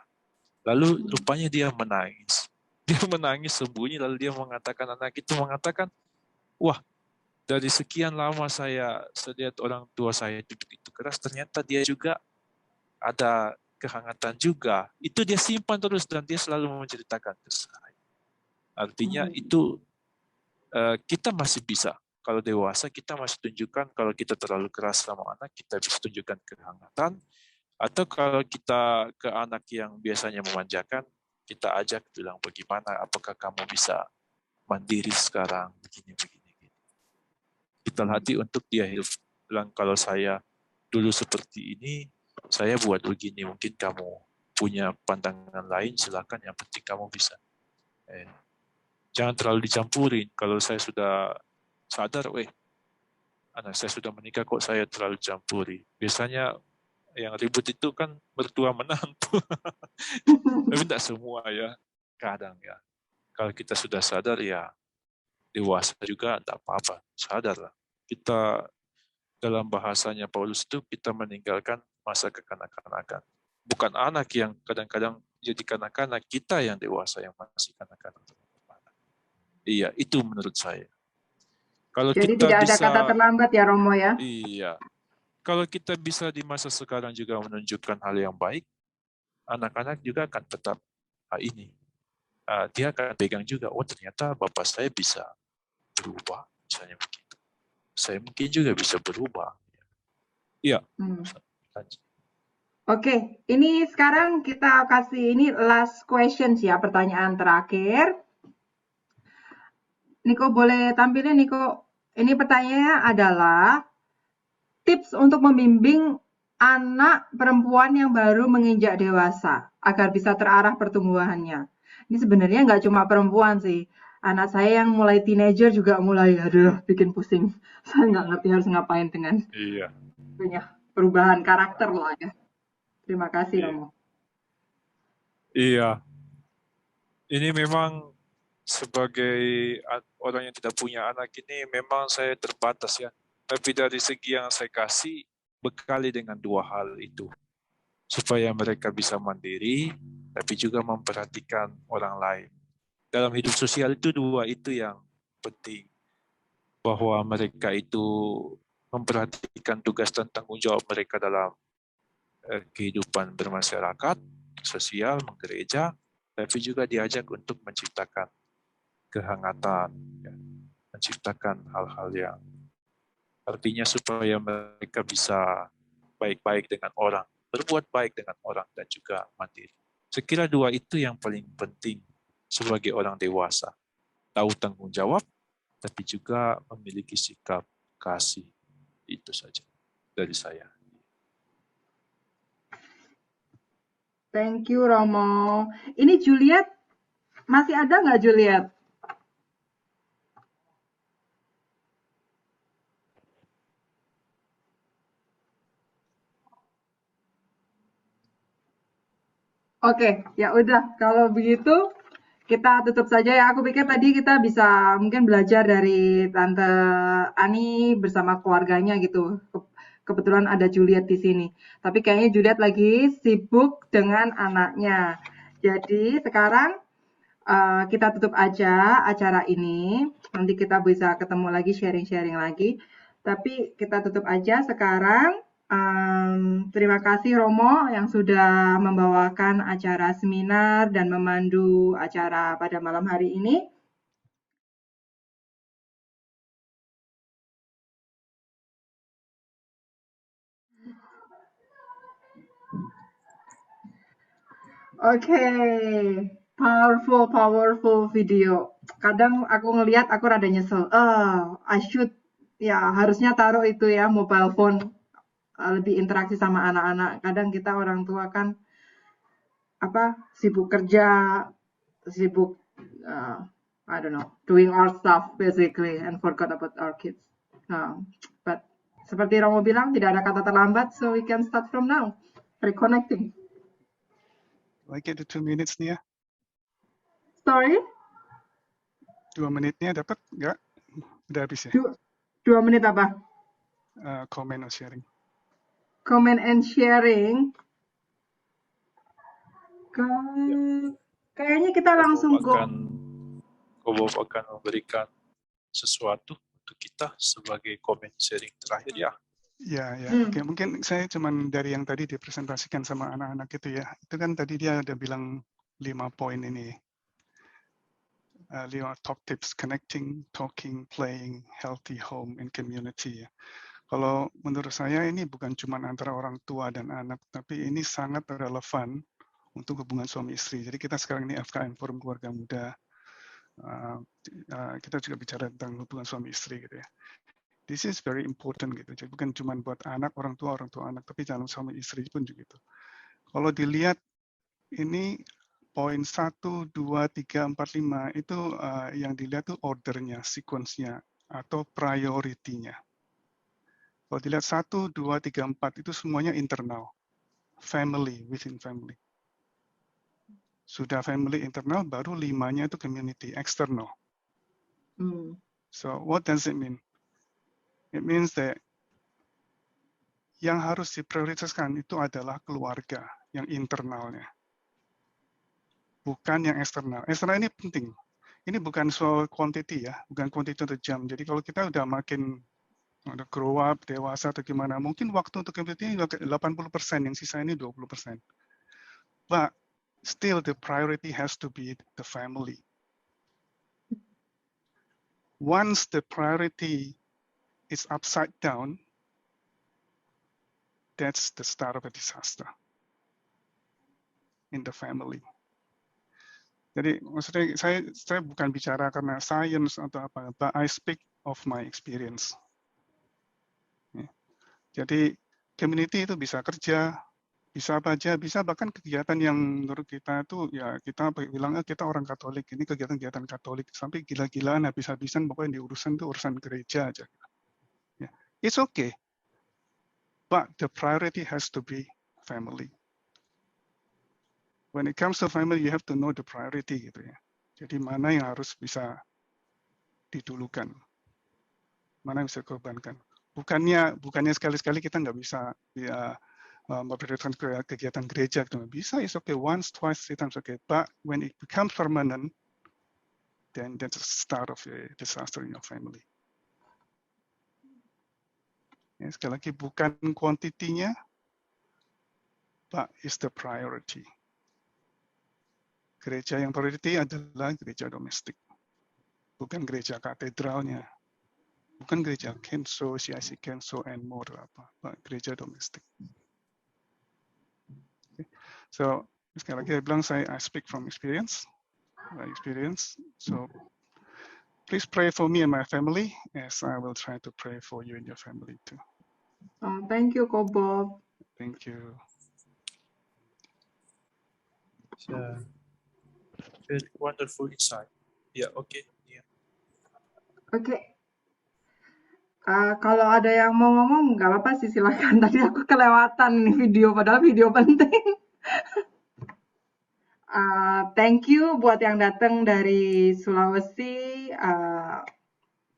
Lalu rupanya dia menangis. Dia menangis sembunyi, lalu dia mengatakan, anak itu mengatakan, wah, dari sekian lama saya lihat orang tua saya itu begitu keras, ternyata dia juga ada kehangatan juga. Itu dia simpan terus dan dia selalu menceritakan ke saya. Artinya itu kita masih bisa. Kalau dewasa kita masih tunjukkan, kalau kita terlalu keras sama anak, kita bisa tunjukkan kehangatan. Atau kalau kita ke anak yang biasanya memanjakan, kita ajak bilang bagaimana, apakah kamu bisa mandiri sekarang, begini. Kita latih untuk dia bilang, kalau saya dulu seperti ini, saya buat begini, mungkin kamu punya pandangan lain, silakan, yang penting kamu bisa. Jangan terlalu dicampurin. Kalau saya sudah sadar, anak saya sudah menikah kok saya terlalu campuri. Biasanya yang ribut itu kan mertua menantu. Tapi tidak semua ya, kadang ya. Kalau kita sudah sadar ya, dewasa juga tidak apa-apa, sadarlah. Kita dalam bahasanya Paulus itu kita meninggalkan masa kekanak-kanakan. Bukan anak yang kadang-kadang jadi kanak-kanak, kita yang dewasa yang masih kanak-kanak. Iya, itu menurut saya. Kalau Jadi kita tidak ada bisa, kata terlambat ya Romo ya? Iya. Kalau kita bisa di masa sekarang juga menunjukkan hal yang baik, anak-anak juga akan tetap ini. Dia akan pegang juga, oh ternyata bapak saya bisa berubah, misalnya begitu. Saya mungkin juga bisa berubah. Iya. Oke, ini sekarang kita kasih ini last questions ya, pertanyaan terakhir. Niko boleh tampilin, Niko. Ini pertanyaannya adalah tips untuk membimbing anak perempuan yang baru menginjak dewasa agar bisa terarah pertumbuhannya. Ini sebenarnya nggak cuma perempuan sih. Anak saya yang mulai teenager juga mulai, aduh, bikin pusing. Saya nggak ngerti harus ngapain dengan banyak perubahan karakter lah ya. Terima kasih, Romo. Iya. Ini memang sebagai orang yang tidak punya anak ini memang saya terbatas ya. Tapi dari segi yang saya kasih, bekali dengan dua hal itu. Supaya mereka bisa mandiri, tapi juga memperhatikan orang lain. Dalam hidup sosial itu dua itu yang penting. Bahwa mereka itu memperhatikan tugas dan tanggung jawab mereka dalam kehidupan bermasyarakat, sosial, menggereja, tapi juga diajak untuk menciptakan kehangatan, ya, menciptakan hal-hal yang artinya supaya mereka bisa baik-baik dengan orang, berbuat baik dengan orang, dan juga mandiri. Sekira dua itu yang paling penting sebagai orang dewasa. Tahu tanggung jawab, tapi juga memiliki sikap kasih. Itu saja dari saya. Thank you, Romo. Ini Juliet, masih ada nggak Juliet? Oke, ya udah. Kalau begitu kita tutup saja ya. Aku pikir tadi kita bisa mungkin belajar dari Tante Ani bersama keluarganya gitu. Kebetulan ada Juliet di sini. Tapi kayaknya Juliet lagi sibuk dengan anaknya. Jadi sekarang kita tutup aja acara ini. Nanti kita bisa ketemu lagi, sharing-sharing lagi. Tapi kita tutup aja sekarang. Terima kasih Romo yang sudah membawakan acara seminar dan memandu acara pada malam hari ini. Oke, powerful video. Kadang aku ngelihat aku rada nyesel. I should ya harusnya taruh itu ya mobile phone, lebih interaksi sama anak-anak. Kadang kita orang tua kan sibuk kerja, sibuk I don't know, doing our stuff basically and forgot about our kids. But seperti Romo bilang, tidak ada kata terlambat, so we can start from now, reconnecting. I get the 2 minutes nih ya. Sorry? 2 menitnya dapat nggak? Udah habis ya? 2 menit apa? Comment or sharing. Comment and sharing. Kayaknya kita langsung go. Bob akan memberikan sesuatu untuk kita sebagai comment sharing terakhir ya. Ya. Oke, mungkin saya cuman dari yang tadi dipresentasikan sama anak-anak itu ya. Itu kan tadi dia ada bilang 5 poin ini. 5 top tips: connecting, talking, playing, healthy home, and community ya. Kalau menurut saya ini bukan cuma antara orang tua dan anak, tapi ini sangat relevan untuk hubungan suami istri. Jadi kita sekarang ini FKM, Forum Keluarga Muda. Kita juga bicara tentang hubungan suami istri gitu ya. This is very important gitu. Jadi bukan cuma buat anak, orang tua anak, tapi dalam suami istri pun juga gitu. Kalau dilihat ini poin 1, 2, 3, 4, 5 itu yang dilihat tuh ordernya, sequence-nya atau priority-nya. Kalau dilihat 1, 2, 3, 4 itu semuanya internal. Family, within family. Sudah family internal, baru 5-nya itu community, external. So what does it mean? It means that yang harus diprioritaskan itu adalah keluarga, yang internalnya. Bukan yang eksternal. Eksternal ini penting. Ini bukan soal quantity ya, bukan quantity untuk jam. Jadi kalau kita udah makin grow up, dewasa atau gimana, mungkin waktu untuk community ini 80%, yang sisa ini 20%. But still the priority has to be the family. Once the priority is upside down, that's the start of a disaster in the family. Jadi maksudnya saya bukan bicara karena science atau apa, but I speak of my experience. Jadi community itu bisa kerja, bisa apa aja, bisa bahkan kegiatan yang menurut kita itu ya kita bilang kita orang Katolik, ini kegiatan-kegiatan Katolik sampai gila-gilaan habis-habisan pokoknya di urusan itu urusan gereja aja. Yeah. It's okay. But the priority has to be family. When it comes to family, you have to know the priority gitu ya. Jadi mana yang harus bisa didulukan, mana yang bisa dikorbankan. Bukannya sekali-sekali kita nggak bisa memprioritaskan kegiatan gereja, gitu. Bisa, it's okay, once, twice, 3 times, okay. But when it becomes permanent, then that's the start of a disaster in your family. Ya, sekali lagi bukan kuantitinya, but is the priority. Gereja yang priority adalah gereja domestik, bukan gereja katedralnya, bukan gereja Kenso, CIC Kenso, and more apa, but gereja domestik. Okay. So sekali lagi saya bilang I speak from experience, So please pray for me and my family, as I will try to pray for you and your family too. Oh, thank you, Ko Bob. Thank you. Yeah. Very wonderful insight. Yeah, okay. Yeah. Oke. Kalau ada yang mau ngomong, nggak apa-apa sih, silakan. Tadi aku kelewatan nih video, padahal video penting. Thank you buat yang datang dari Sulawesi.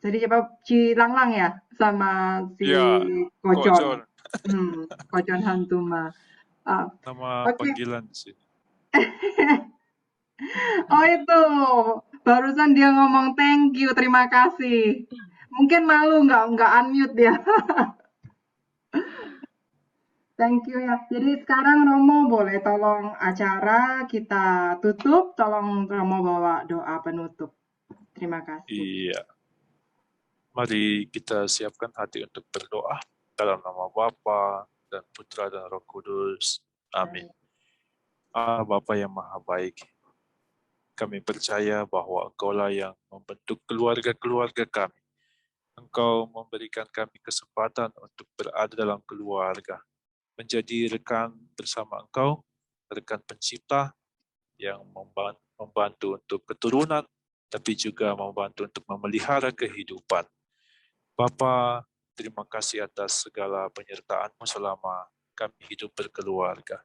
Jadi siapa? Cilanglang ya? Sama si Ya, Kocon. Kocon. Kocon Hantuma. Nama Oke. panggilan sih. Oh itu, barusan dia ngomong thank you, terima kasih. Mungkin malu nggak unmute dia. Thank you ya. Jadi sekarang Romo boleh tolong acara kita tutup, tolong Romo bawa doa penutup. Terima kasih. Iya. Mari kita siapkan hati untuk berdoa dalam nama Bapa dan Putra dan Roh Kudus. Amin. Allah Bapa yang Maha Baik, kami percaya bahwa Engkaulah yang membentuk keluarga-keluarga kami. Engkau memberikan kami kesempatan untuk berada dalam keluarga, menjadi rekan bersama Engkau, rekan pencipta yang membantu untuk keturunan, tapi juga membantu untuk memelihara kehidupan. Bapa, terima kasih atas segala penyertaan-Mu selama kami hidup berkeluarga.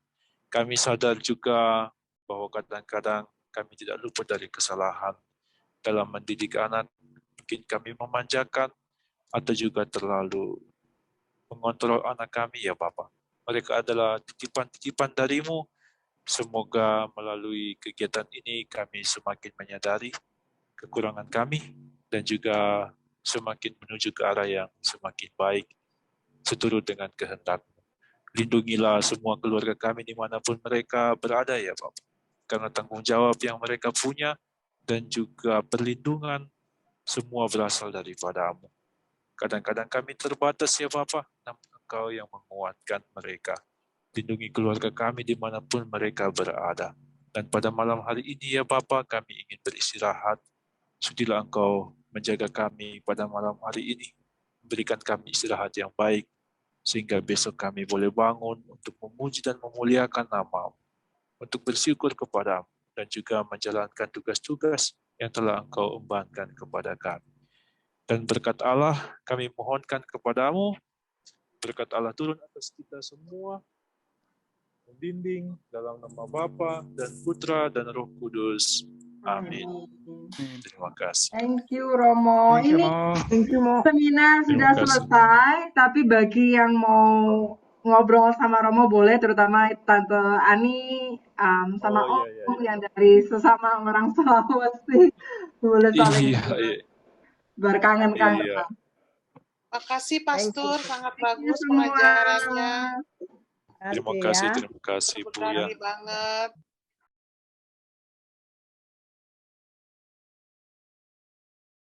Kami sadar juga bahwa kadang-kadang kami tidak luput dari kesalahan dalam mendidik anak. Mungkin kami memanjakan atau juga terlalu mengontrol anak kami, ya Bapa. Mereka adalah titipan-titipan dari-Mu. Semoga melalui kegiatan ini kami semakin menyadari kekurangan kami dan juga semakin menuju ke arah yang semakin baik seturut dengan kehendak-Mu. Lindungilah semua keluarga kami dimanapun mereka berada, ya Bapak. Karena tanggung jawab yang mereka punya dan juga perlindungan semua berasal daripada-Mu. Kadang-kadang kami terbatas, ya Bapak, namun Engkau yang menguatkan mereka. Lindungi keluarga kami dimanapun mereka berada. Dan pada malam hari ini, ya Bapa, kami ingin beristirahat. Sudilah Engkau menjaga kami pada malam hari ini. Berikan kami istirahat yang baik, sehingga besok kami boleh bangun untuk memuji dan memuliakan nama-Mu, untuk bersyukur kepada-Mu, dan juga menjalankan tugas-tugas yang telah Engkau embankan kepada kami. Dan berkat Allah kami mohonkan kepada-Mu, berkat Allah turun atas kita semua, membimbing dalam nama Bapa dan Putra dan Roh Kudus. Amin. Terima kasih. Thank you Romo. Thank you, Ini Mo. seminar sudah kasih. selesai, tapi bagi yang mau ngobrol sama Romo boleh, terutama Tante Ani sama Om yang dari sesama orang Sulawesi, boleh saling berkangen-kangen. Iya. Makasih Pastor, sangat bagus semua. pengajarannya. Terima kasih Bu ya. Berarti banget.